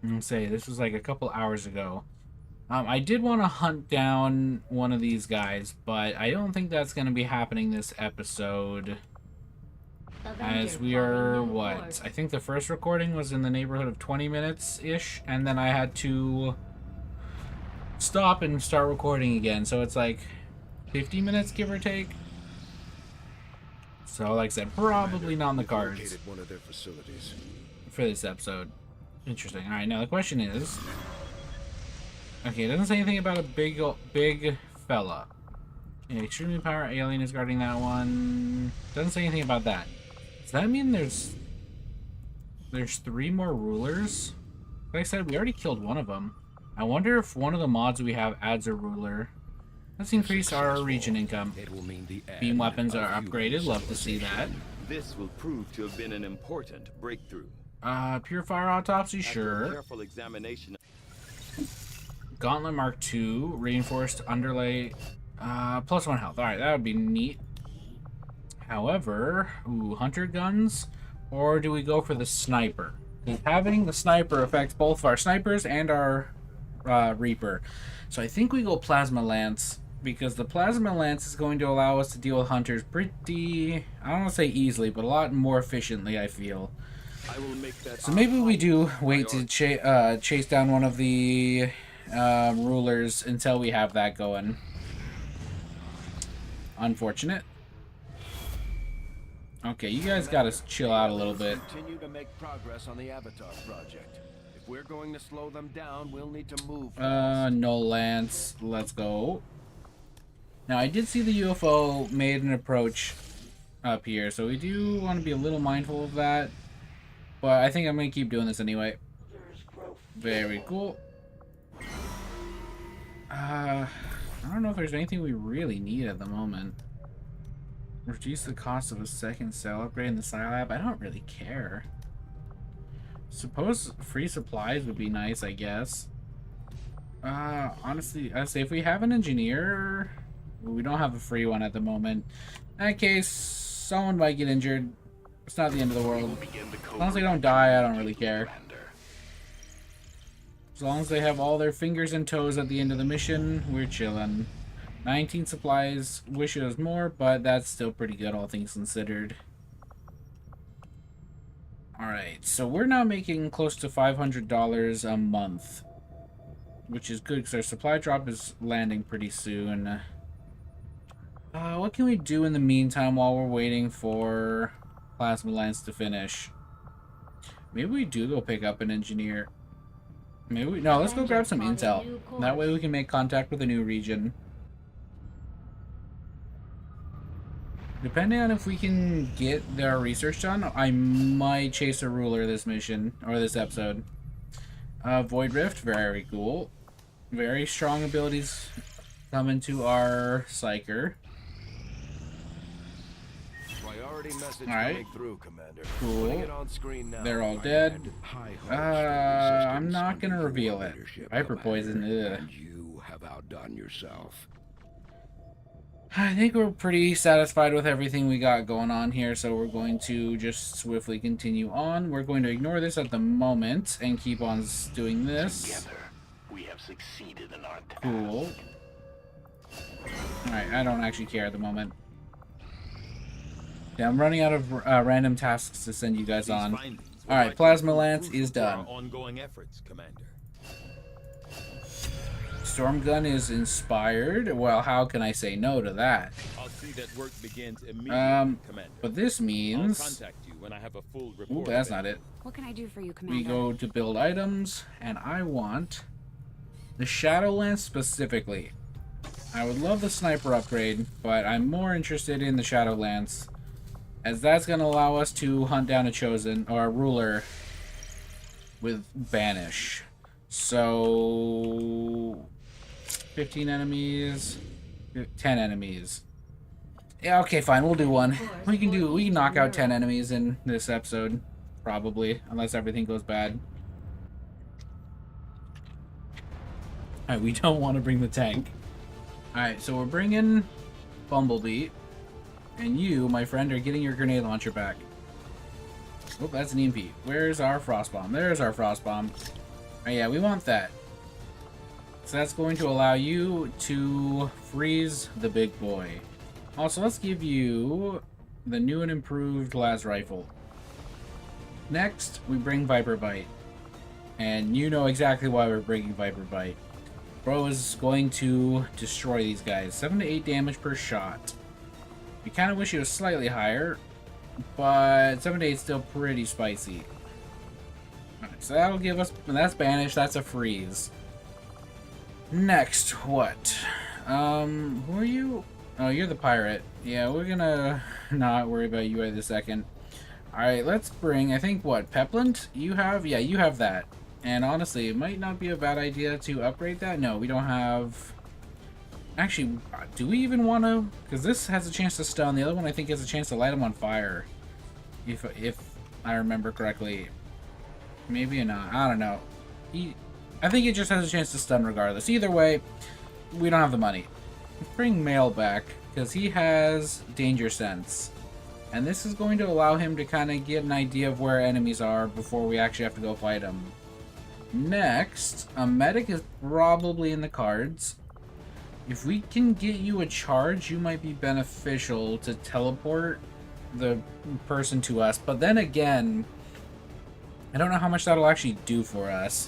Let's say this was like a couple hours ago. I did want to hunt down one of these guys, but I don't think that's going to be happening this episode. As we are, what? I think the first recording was in the neighborhood of 20 minutes-ish, and then I had to stop and start recording again, so it's like 50 minutes, give or take. So, like I said, probably not in the cards One of their facilities. for this episode. Interesting. Alright, now the question is... Okay, it doesn't say anything about a big fella. Yeah, extremely power alien is guarding that one. Doesn't say anything about that. Does that mean there's 3 more rulers? Like I said, we already killed one of them. I wonder if one of the mods we have adds a ruler. Let's increase our region income. It will mean the Beam end weapons are of upgraded. human Love to see that. This will prove to have been an important breakthrough. Purifier autopsy, After a sure. careful examination. Gauntlet Mark II, reinforced underlay, +1 health. Alright, that would be neat. However, ooh, hunter guns, or do we go for the sniper? Having the sniper affects both of our snipers and our Reaper. So I think we go Plasma Lance, because the Plasma Lance is going to allow us to deal with hunters pretty, I don't want to say easily, but a lot more efficiently, I feel. I will make that. So maybe we do wait to chase down one of the rulers until we have that going. Unfortunate. Okay, you guys gotta chill out a little bit. Continue to make progress on the Avatar project. If we're going to slow them down, we'll need to move. No Lance. Let's go. Now, I did see the UFO made an approach up here, so we do want to be a little mindful of that. But I think I'm going to keep doing this anyway. Very cool. I don't know if there's anything we really need at the moment. Reduce the cost of a second cell upgrade in the Scilab. I don't really care. Suppose free supplies would be nice, I guess. Honestly, I'd say if we have an engineer... We don't have a free one at the moment. In that case, someone might get injured. It's not the end of the world. As long as they don't die, I don't really care. As long as they have all their fingers and toes at the end of the mission, we're chilling. 19 supplies. Wish it was more, but that's still pretty good, all things considered. Alright, so we're now making close to $500 a month, which is good because our supply drop is landing pretty soon. What can we do in the meantime while we're waiting for Plasma Lance to finish? Maybe we do go pick up an engineer. Maybe we... No, let's go grab some intel. That way we can make contact with a new region. Depending on if we can get our research done, I might chase a ruler this mission, or this episode. Void Rift, very cool. Very strong abilities coming to our Psyker. Priority message Alright. coming through, Commander. Cool. Putting it on screen now. They're all dead. High hopes for I'm resistance not gonna under reveal your it. leadership, Viper poison, Commander, ugh. and you have outdone yourself. I think we're pretty satisfied with everything we got going on here, so we're going to just swiftly continue on. We're going to ignore this at the moment and keep on doing this. Together, we have succeeded in our task. Cool. Alright, I don't actually care at the moment. Yeah, I'm running out of random tasks to send you guys on. Alright, Plasma Lance is done. Ongoing efforts, Commander. Storm Gun is inspired. Well, how can I say no to that? I'll see that work begins immediately, Commander. But this I'll means... contact you when I have a full Ooh, report. that's not it. What can I do for you, Commander? We go to build items, and I want the Shadow Lance specifically. I would love the Sniper upgrade, but I'm more interested in the Shadow Lance, as that's going to allow us to hunt down a Chosen, or a Ruler, with Banish. So... 15 enemies, 10 enemies. Yeah, okay, fine, we'll do one. We can knock out 10 enemies in this episode, probably, unless everything goes bad. Alright, we don't want to bring the tank. Alright, so we're bringing Bumblebee, and you, my friend, are getting your grenade launcher back. Oh, that's an EMP. Where's our Frost Bomb? There's our Frost Bomb. Oh yeah, we want that. So that's going to allow you to freeze the big boy. Also, let's give you the new and improved las rifle. Next, we bring Viper Bite. And you know exactly why we're bringing Viper Bite. Bro is going to destroy these guys. 7 to 8 damage per shot. We kind of wish it was slightly higher, but 7 to 8 is still pretty spicy. Alright, so that'll give us... And that's Banish, that's a freeze. Next, what? Who are you? Oh, you're the pirate. Yeah, we're gonna not worry about you right this second. Alright, let's bring, I think, what? Peplant? You have? Yeah, you have that. And honestly, it might not be a bad idea to upgrade that. No, we don't have... Actually, do we even want to? Because this has a chance to stun. The other one, I think, has a chance to light them on fire. If I remember correctly. Maybe not. I don't know. I think it just has a chance to stun regardless. Either way, we don't have the money. Let's bring Mail back, because he has Danger Sense. And this is going to allow him to kind of get an idea of where enemies are before we actually have to go fight them. Next, a medic is probably in the cards. If we can get you a charge, you might be beneficial to teleport the person to us. But then again, I don't know how much that'll actually do for us.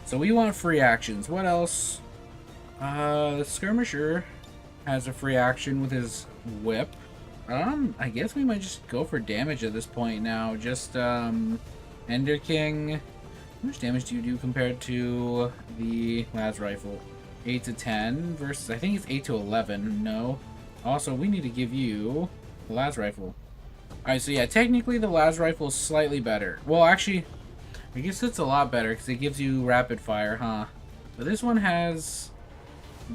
So we want free actions. What else? The Skirmisher has a free action with his whip. I guess we might just go for damage at this point now. Just, Ender King. How much damage do you do compared to the las rifle? 8 to 10 versus, I think it's 8 to 11. No. Also, we need to give you the las rifle. Alright, so yeah, technically the las rifle is slightly better. Well, actually... I guess it's a lot better because it gives you rapid fire, huh? But this one has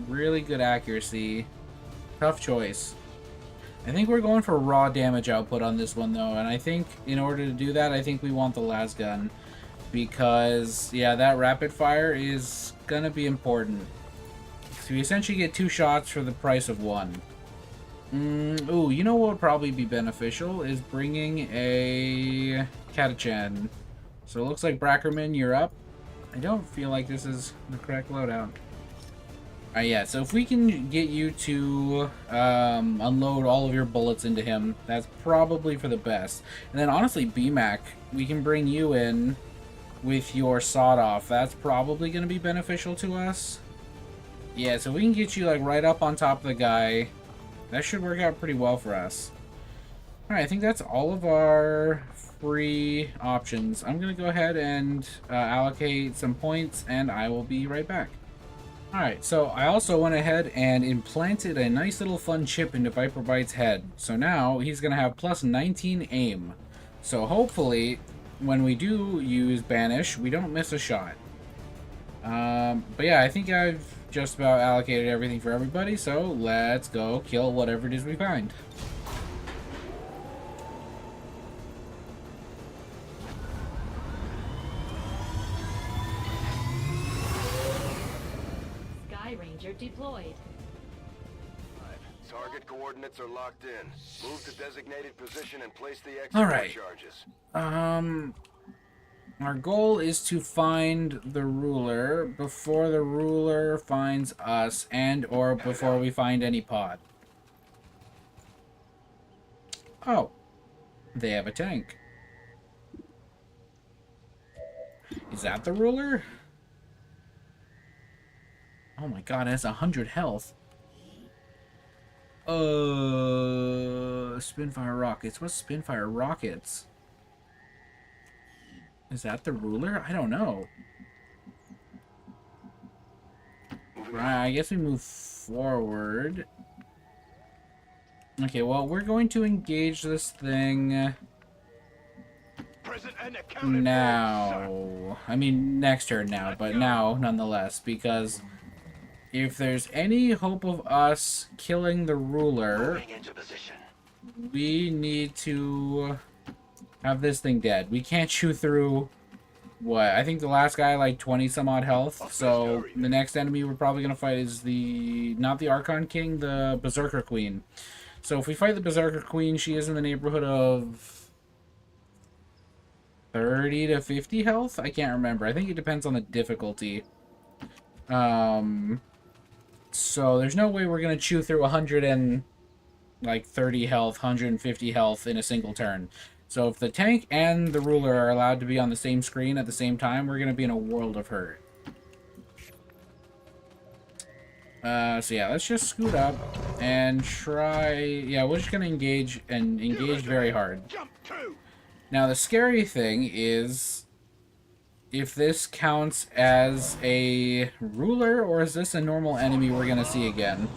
really good accuracy. Tough choice. I think we're going for raw damage output on this one though, and I think in order to do that, I think we want the las gun. Because, yeah, that rapid fire is gonna be important. So we essentially get 2 shots for the price of 1. Ooh, you know what would probably be beneficial is bringing a Catachan. So it looks like Brackerman, you're up. I don't feel like this is the correct loadout. Alright, yeah, so if we can get you to unload all of your bullets into him, that's probably for the best. And then honestly, BMAC, we can bring you in with your sawed-off. That's probably going to be beneficial to us. Yeah, so we can get you like right up on top of the guy. That should work out pretty well for us. Alright, I think that's all of our free options. I'm going to go ahead and allocate some points, and I will be right back. Alright, so I also went ahead and implanted a nice little fun chip into Viper Bite's head. So now he's going to have plus 19 aim. So hopefully, when we do use Banish, we don't miss a shot. But yeah, I think I've just about allocated everything for everybody, so let's go kill whatever it is we find. Sky Ranger deployed. Target coordinates are locked in. Move to designated position and place the exit Alright. charges. Our goal is to find the ruler before the ruler finds us, and or before we find any pod. Oh, they have a tank. Is that the ruler? Oh my god, it has 100 health. Spinfire rockets. What's Spinfire rockets? Is that the ruler? I don't know. Right, I guess we move forward. Okay, well, we're going to engage this thing now. I mean, next turn now, but now, nonetheless, because if there's any hope of us killing the ruler, we need to have this thing dead. We can't chew through, what, I think the last guy like 20 some odd health, so the next enemy we're probably going to fight is not the Archon King, the Berserker Queen. So if we fight the Berserker Queen, she is in the neighborhood of 30 to 50 health? I can't remember. I think it depends on the difficulty. So there's no way we're going to chew through 130 health, 150 health in a single turn. So if the tank and the ruler are allowed to be on the same screen at the same time, we're going to be in a world of hurt. So yeah, let's just scoot up and try... Yeah, we're just going to engage very hard. Now the scary thing is if this counts as a ruler, or is this a normal enemy we're going to see again?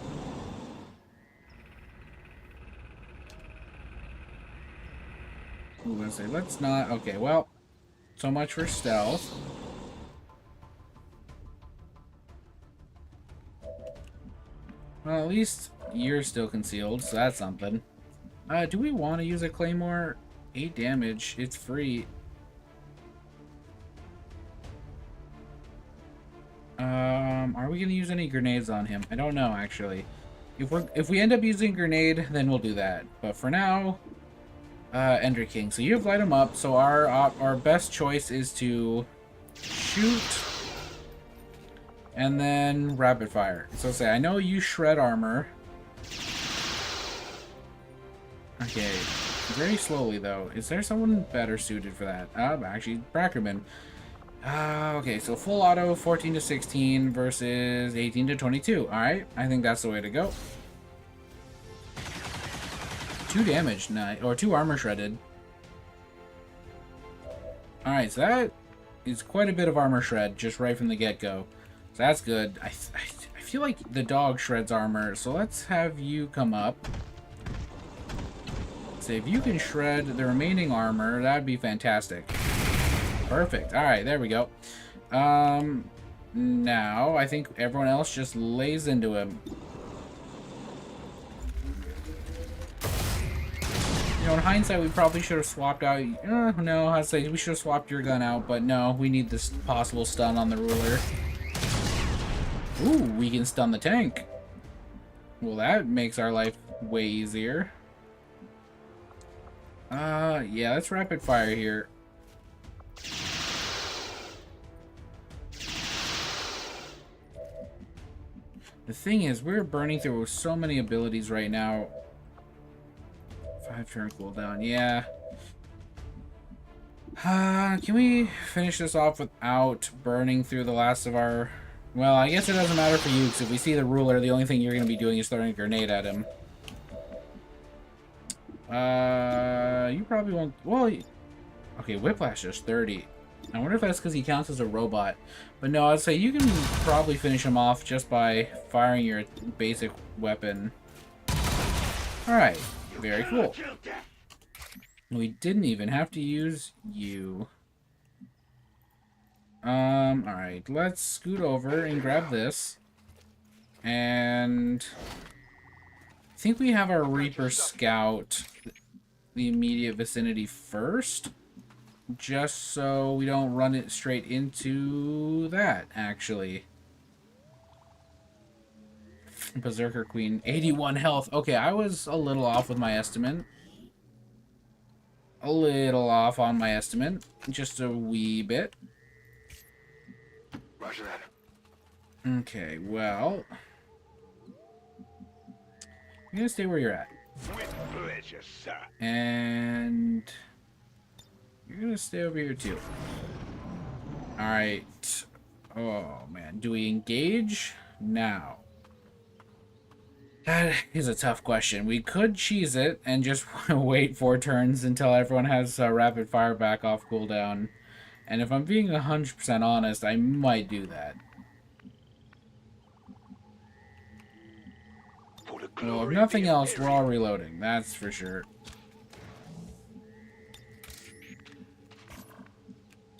Ooh, let's say, let's not... Okay, well, so much for stealth. Well, at least you're still concealed, so that's something. Do we want to use a claymore? 8 damage, it's free. Are we gonna use any grenades on him? I don't know, actually. If we end up using a grenade, then we'll do that. But for now, Ender King. So you've light him up. So our best choice is to shoot and then rapid fire. So say I know you shred armor. Okay, very slowly though. Is there someone better suited for that? Actually, Brackerman. Okay, so full auto, 14 to 16 versus 18 to 22. All right, I think that's the way to go. 2 damage, or 2 armor shredded. All right, so that is quite a bit of armor shred just right from the get-go. So that's good. I feel like the dog shreds armor, so let's have you come up. So if you can shred the remaining armor, that'd be fantastic. Perfect. All right, there we go. Now I think everyone else just lays into him. You know, in hindsight, we probably should have swapped out. No, I'd say we should have swapped your gun out, but no, we need this possible stun on the ruler. Ooh, we can stun the tank. Well, that makes our life way easier. Yeah, let's rapid fire here. The thing is, we're burning through so many abilities right now. 5 turn cooldown, yeah. Can we finish this off without burning through the last of our... Well, I guess it doesn't matter for you, because if we see the ruler, the only thing you're going to be doing is throwing a grenade at him. You probably won't... Well, okay, Whiplash is 30. I wonder if that's because he counts as a robot. But no, I'd say you can probably finish him off just by firing your basic weapon. Alright, very cool. We didn't even have to use you. Alright, let's scoot over and grab this. And I think we have our Reaper scout the immediate vicinity first. Just so we don't run it straight into that, actually. Berserker Queen, 81 health. Okay, I was a little off with my estimate. A little off on my estimate. Just a wee bit. Roger that. Okay, well... You're gonna stay where you're at. With pleasure, sir. And... You're gonna stay over here, too. Alright. Oh, man. Do we engage? Now. That is a tough question. We could cheese it and just wait 4 turns until everyone has rapid fire back off cooldown. And if I'm being 100% honest, I might do that. Well, if nothing else, we're all reloading. That's for sure.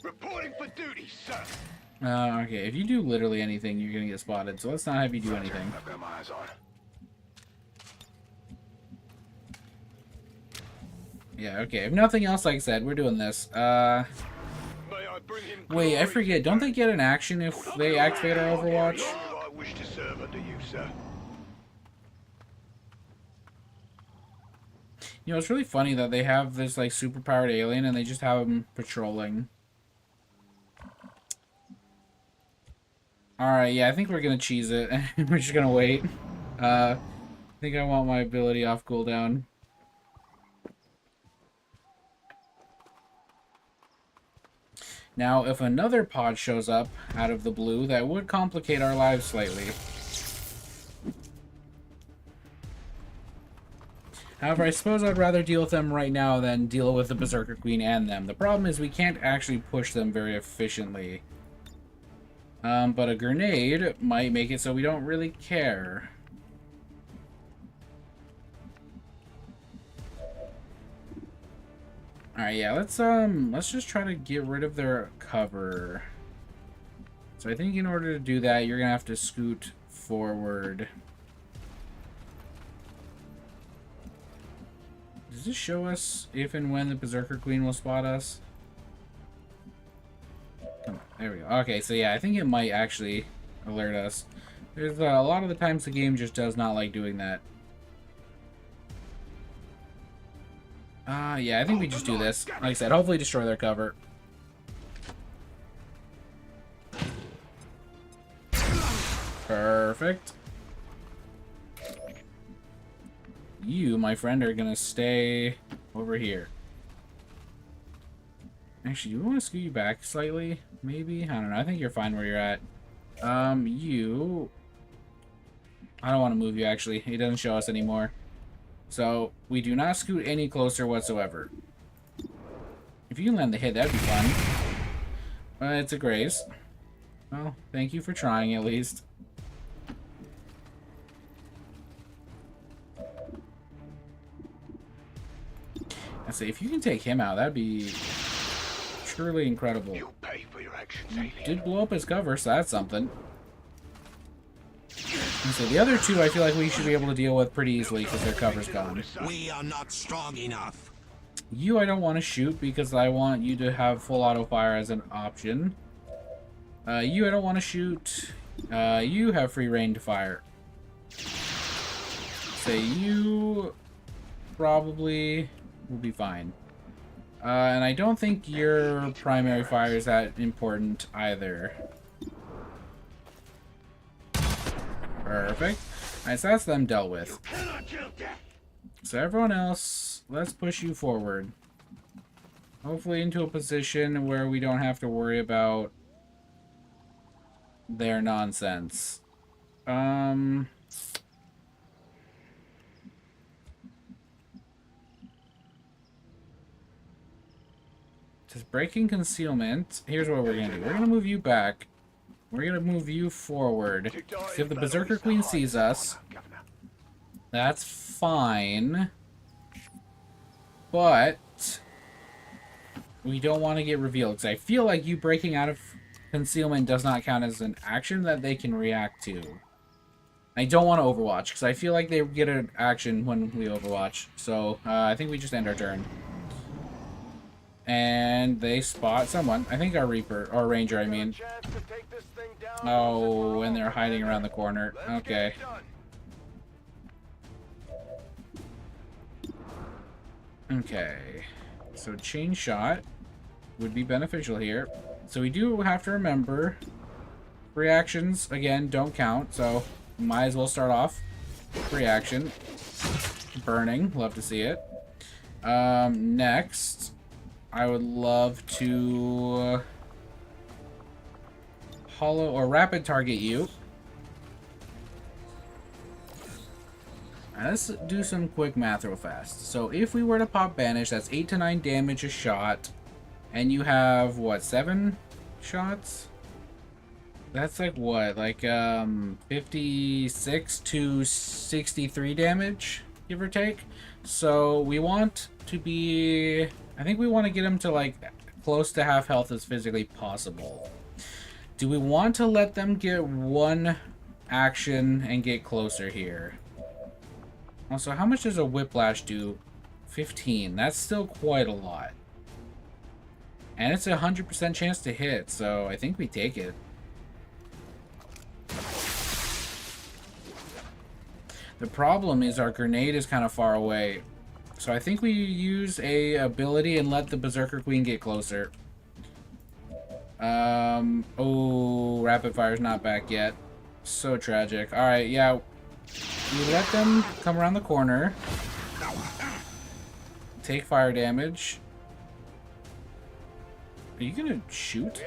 Reporting for duty, sir. Okay, if you do literally anything, you're gonna get spotted. So let's not have you do anything. I've got my eyes on. Yeah, okay. If nothing else, like I said, we're doing this. May I bring him Wait, I forget. Don't they get an action if they activate our Overwatch? I wish to serve under you, sir. You know, it's really funny that they have this, like, super-powered alien and they just have him patrolling. Alright, yeah, I think we're gonna cheese it. We're just gonna wait. I think I want my ability off cooldown. Now, if another pod shows up out of the blue, that would complicate our lives slightly. However, I suppose I'd rather deal with them right now than deal with the Berserker Queen and them. The problem is we can't actually push them very efficiently. But a grenade might make it so we don't really care. Alright, yeah, let's just try to get rid of their cover. So I think in order to do that, you're gonna have to scoot forward. Does this show us if and when the Berserker Queen will spot us? Come on, there we go. Okay, so yeah, I think it might actually alert us. There's a lot of the times the game just does not like doing that. Yeah, I think we just do this. Like I said, hopefully destroy their cover. Perfect. You, my friend, are gonna stay over here. Actually, do we want to scoot you back slightly? Maybe? I don't know. I think you're fine where you're at. You... I don't want to move you, actually. It doesn't show us anymore. So, we do not scoot any closer whatsoever. If you can land the hit, that'd be fun. But it's a graze. Well, thank you for trying, at least. I say, if you can take him out, that'd be truly incredible. You pay for your actions, alien. Did blow up his cover, so that's something. And so the other two, I feel like we should be able to deal with pretty easily because their cover's gone. We are not strong enough. You, I don't want to shoot because I want you to have full auto fire as an option. You, I don't want to shoot. You have free reign to fire. Say you probably will be fine. And I don't think your primary fire is that important either. Perfect. Alright, so that's them dealt with. So everyone else, let's push you forward. Hopefully into a position where we don't have to worry about their nonsense. Just breaking concealment. Here's what we're gonna do. We're gonna move you back. We're gonna move you forward. So if the Berserker Queen sees us, that's fine. But we don't want to get revealed, because I feel like you breaking out of concealment does not count as an action that they can react to. I don't want to Overwatch, because I feel like they get an action when we Overwatch. So I think we just end our turn. And they spot someone. I think our Reaper, or Ranger, I mean. Oh, and they're hiding around the corner. Okay. Okay. So chain shot would be beneficial here. So we do have to remember reactions, again, don't count. So might as well start off. Reaction. Burning. Love to see it. Next. I would love to hollow or rapid target you. Now let's do some quick math real fast. So if we were to pop Banish, that's 8 to 9 damage a shot. And you have, what, 7 shots? That's like what? Like 56 to 63 damage, give or take. So we want to be... I think we want to get him to like close to half health as physically possible. Do we want to let them get one action and get closer here? Also, how much does a whiplash do? 15. That's still quite a lot. And it's a 100% chance to hit, so I think we take it. The problem is our grenade is kind of far away. So I think we use a ability and let the Berserker Queen get closer. Oh, rapid fire's not back yet. So tragic. Alright, yeah. We let them come around the corner. Take fire damage. Are you gonna shoot?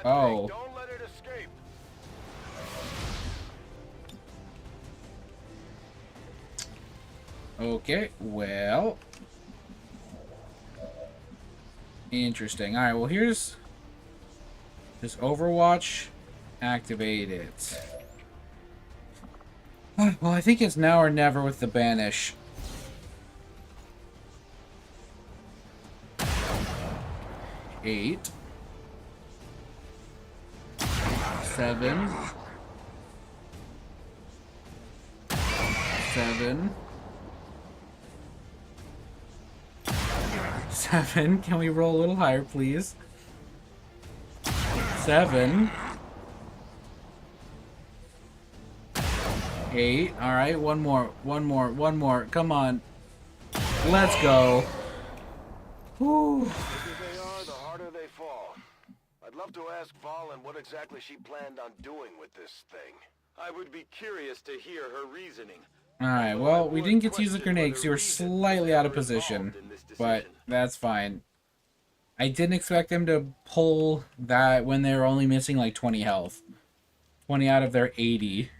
Oh. Don't let it escape. Okay, well. Interesting. Alright, well here's this Overwatch. Activate it. Well, I think it's now or never with the Banish. Eight. 7. 7. 7. Can we roll a little higher, please? 7. 8. Alright, one more. One more. Come on. Let's go. Whew. The bigger they are, the harder they fall. I'd love to ask Valen what exactly she planned on doing with this thing. I would be curious to hear her reasoning. Alright, well, we didn't get to use the grenade because we were slightly out of position. But that's fine. I didn't expect them to pull that when they were only missing like 20 health. 20 out of their 80.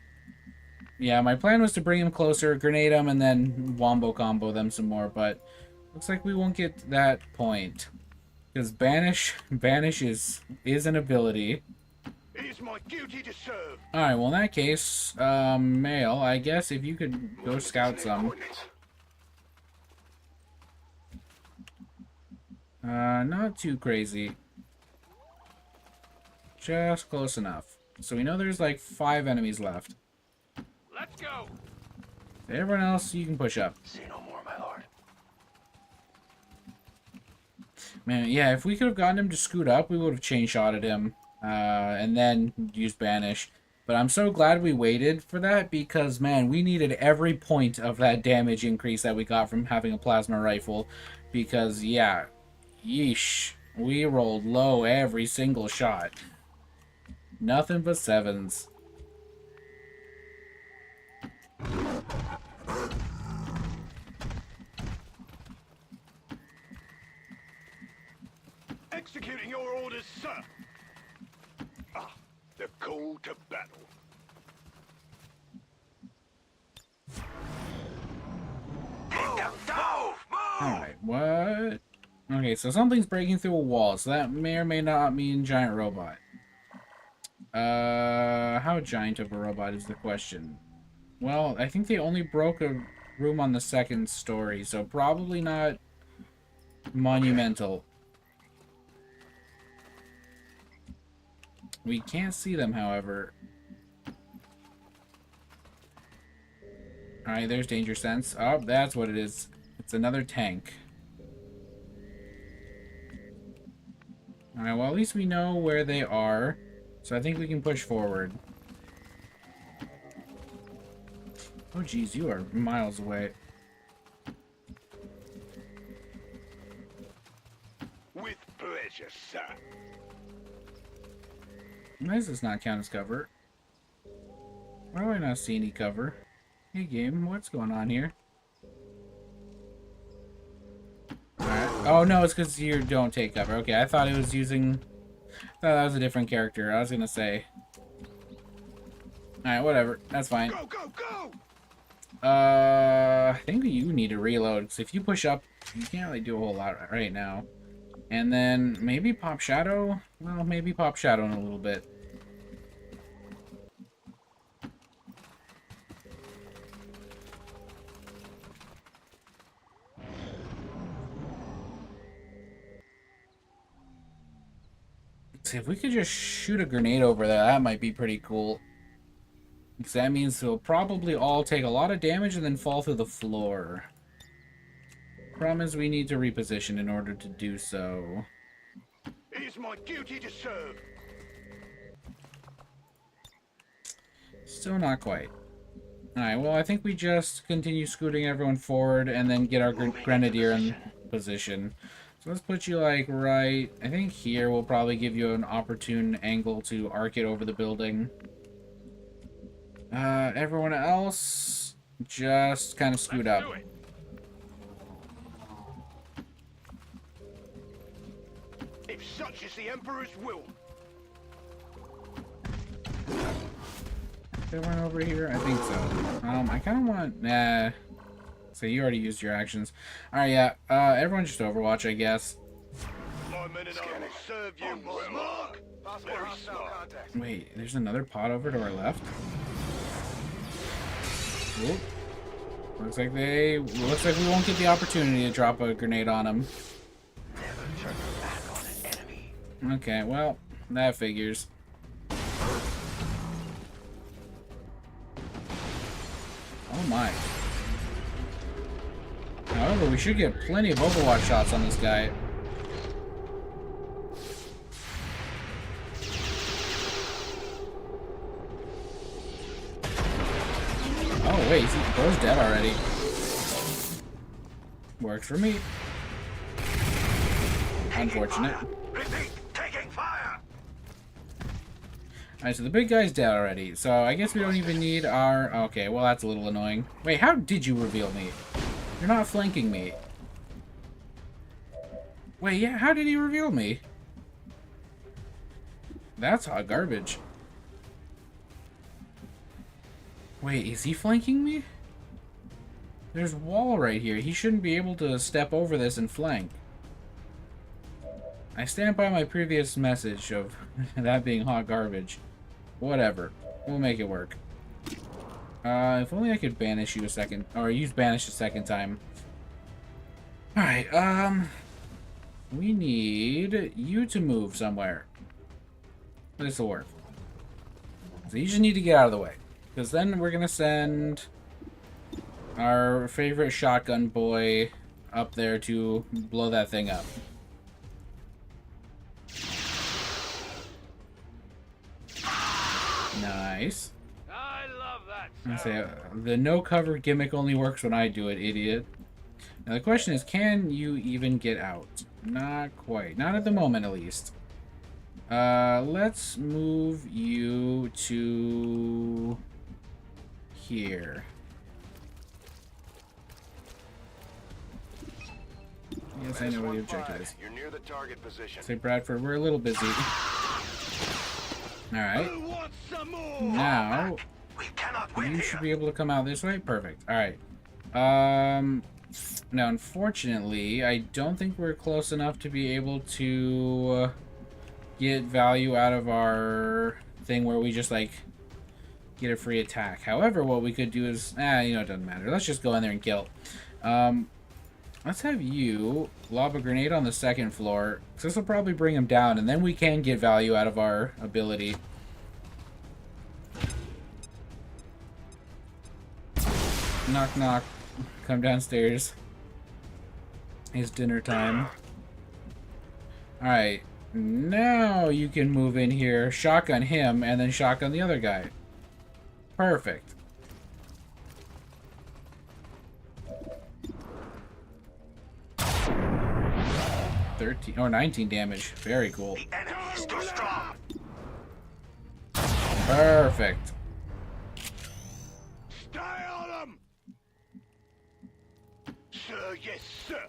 Yeah, my plan was to bring him closer, grenade him, and then wombo combo them some more, but looks like we won't get that point. Because Banish is an ability. It is my duty to serve. Alright, well in that case, Male, I guess if you could go scout some. Not too crazy. Just close enough. So we know there's like 5 enemies left. Let's go. Everyone else, you can push up. Say no more, my lord. Man, yeah, if we could have gotten him to scoot up, we would have chain shotted him. And then used Banish. But I'm so glad we waited for that because, man, we needed every point of that damage increase that we got from having a plasma rifle. Because, yeah, yeesh, we rolled low every single shot. Nothing but 7s. Executing your orders, sir. Ah, the call to battle. Alright, what? Okay, so something's breaking through a wall, so that may or may not mean giant robot. How giant of a robot is the question? Well, I think they only broke a room on the second story, so probably not monumental. We can't see them, however. Alright, there's danger sense. Oh, that's what it is. It's another tank. Alright, well, at least we know where they are. So I think we can push forward. Oh, geez, you are miles away. With pleasure, sir. Why does this not count as cover? Why do I not see any cover? Hey, game, what's going on here? Alright. Oh, no, it's because you don't take cover. Okay, I thought it was using... I thought that was a different character. I was gonna say. Alright, whatever. That's fine. Go, go, go! I think you need to reload, because if you push up, you can't really do a whole lot right now. And then maybe Pop Shadow? Well, maybe Pop Shadow in a little bit. See, if we could just shoot a grenade over there, that might be pretty cool. Because that means they'll probably all take a lot of damage and then fall through the floor. Problem is we need to reposition in order to do so. It is my duty to serve. Still not quite. Alright, well, I think we just continue scooting everyone forward and then get our grenadier in position. So let's put you, like, right... I think here will probably give you an opportune angle to arc it over the building. Everyone else, just kind of scoot up. If such is the Emperor's will. Everyone over here? I think so. I kind of want... Nah. So you already used your actions. Alright, yeah. Everyone just Overwatch, I guess. My men and I will serve you, my mark. Very smart. Wait, there's another pod over to our left? Oop. Looks like we won't get the opportunity to drop a grenade on him. Never turn your back on an enemy. Okay, well, that figures. Oh my. However, we should get plenty of Overwatch shots on this guy. Oh wait, bro's dead already. Works for me. Unfortunate. Repeat, taking fire. Alright, so the big guy's dead already. So I guess we don't even need our... Okay, well that's a little annoying. Wait, how did you reveal me? You're not flanking me. Wait, yeah, how did he reveal me? That's hot garbage. Wait, is he flanking me? There's a wall right here. He shouldn't be able to step over this and flank. I stand by my previous message of that being hot garbage. Whatever. We'll make it work. If only I could banish you a second, or use banish a second time. Alright, we need you to move somewhere. This will work. So you just need to get out of the way. Because then we're gonna send our favorite shotgun boy up there to blow that thing up. Nice. I love that. I say the no cover gimmick only works when I do it, idiot. Now the question is, can you even get out? Not quite. Not at the moment, at least. Let's move you to here. Yes, I know where the objective is. You're near the target position. Say, Bradford, we're a little busy. Alright. Now, We cannot you should be able to come out this way. Perfect. Alright. Now, unfortunately, I don't think we're close enough to be able to get value out of our thing where we just, like, get a free attack. However, what we could do is, you know, it doesn't matter. Let's just go in there and kill. Let's have you lob a grenade on the second floor, because this will probably bring him down, and then we can get value out of our ability. Knock, knock. Come downstairs. It's dinner time. Alright. Now you can move in here, shotgun him, and then shotgun the other guy. Perfect. Or 19 damage. Very cool. The enemy is too strong. Perfect. Stay on them. Sir, yes, sir.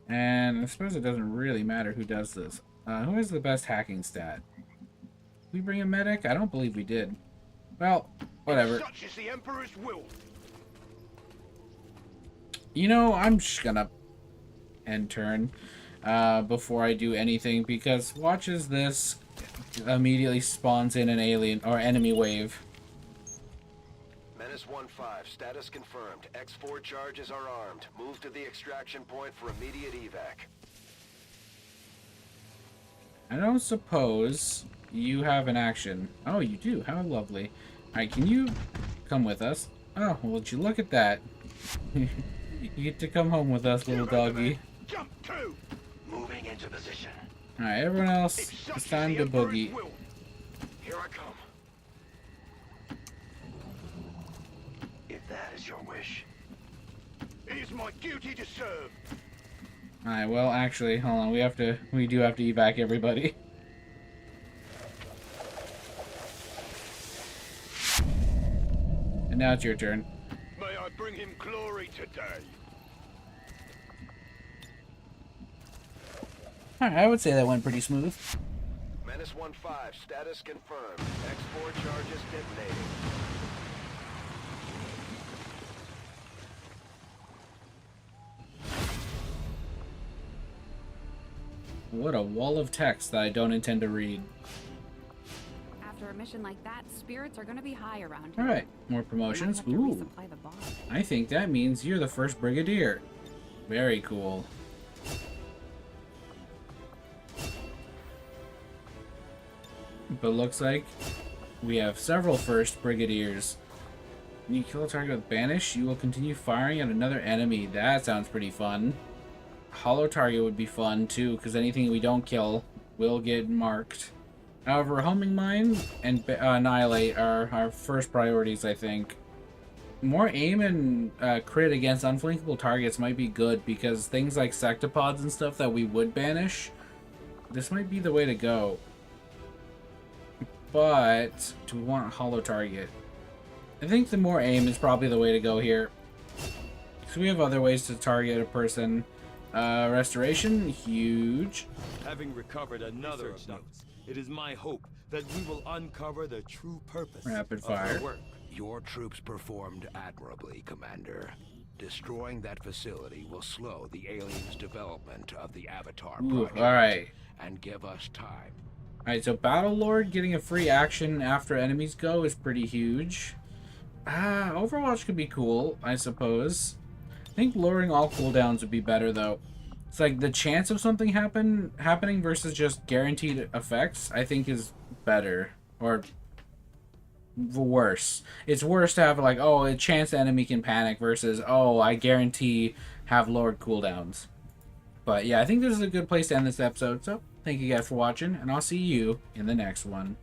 And I suppose it doesn't really matter who does this. Who has the best hacking stat? Did we bring a medic? I don't believe we did. Well, whatever. Such is the Emperor's will. You know, I'm just gonna end turn before I do anything, because watch as this immediately spawns in an alien or enemy wave. Menace 1-5, status confirmed. X4 charges are armed. Move to the extraction point for immediate evac. I don't suppose you have an action. Oh, you do. How lovely. Alright, can you come with us? Oh, well, would you look at that. You get to come home with us, little doggy. Jump 2. Moving into position. Alright, everyone else, it's time to boogie. Here I come. If that is your wish. It is my duty to serve. Alright, well, actually, hold on. We do have to evac everybody. And now it's your turn. May I bring him glory today. Alright, I would say that went pretty smooth. Menace 1-5, status confirmed. X4 charges detonating. What a wall of text that I don't intend to read. After a mission like that, spirits are gonna be high around here. Alright, more We might promotions. have to Ooh, resupply the bar. I think that means you're the first brigadier. Very cool. But looks like we have several first brigadiers. When you kill a target with banish, you will continue firing at another enemy. That sounds pretty fun. Hollow target would be fun too, because anything we don't kill will get marked. However, homing mine and annihilate are our first priorities, I think. More aim and crit against unflankable targets might be good, because things like sectopods and stuff that we would banish, this might be the way to go. But do we want a hollow target? I think the more aim is probably the way to go here. So we have other ways to target a person. Restoration, huge. Having recovered another of those, it is my hope that we will uncover the true purpose Rapid of our fire. work. Your troops performed admirably, Commander. Destroying that facility will slow the aliens' development of the Avatar project. Alright. And give us time. Alright, so Battle Lord getting a free action after enemies go is pretty huge. Overwatch could be cool, I suppose. I think lowering all cooldowns would be better, though. It's like the chance of something happening versus just guaranteed effects, I think is better. Or worse. It's worse to have, like, oh, a chance the enemy can panic versus, oh, I guarantee have lowered cooldowns. But yeah, I think this is a good place to end this episode. So, thank you guys for watching, and I'll see you in the next one.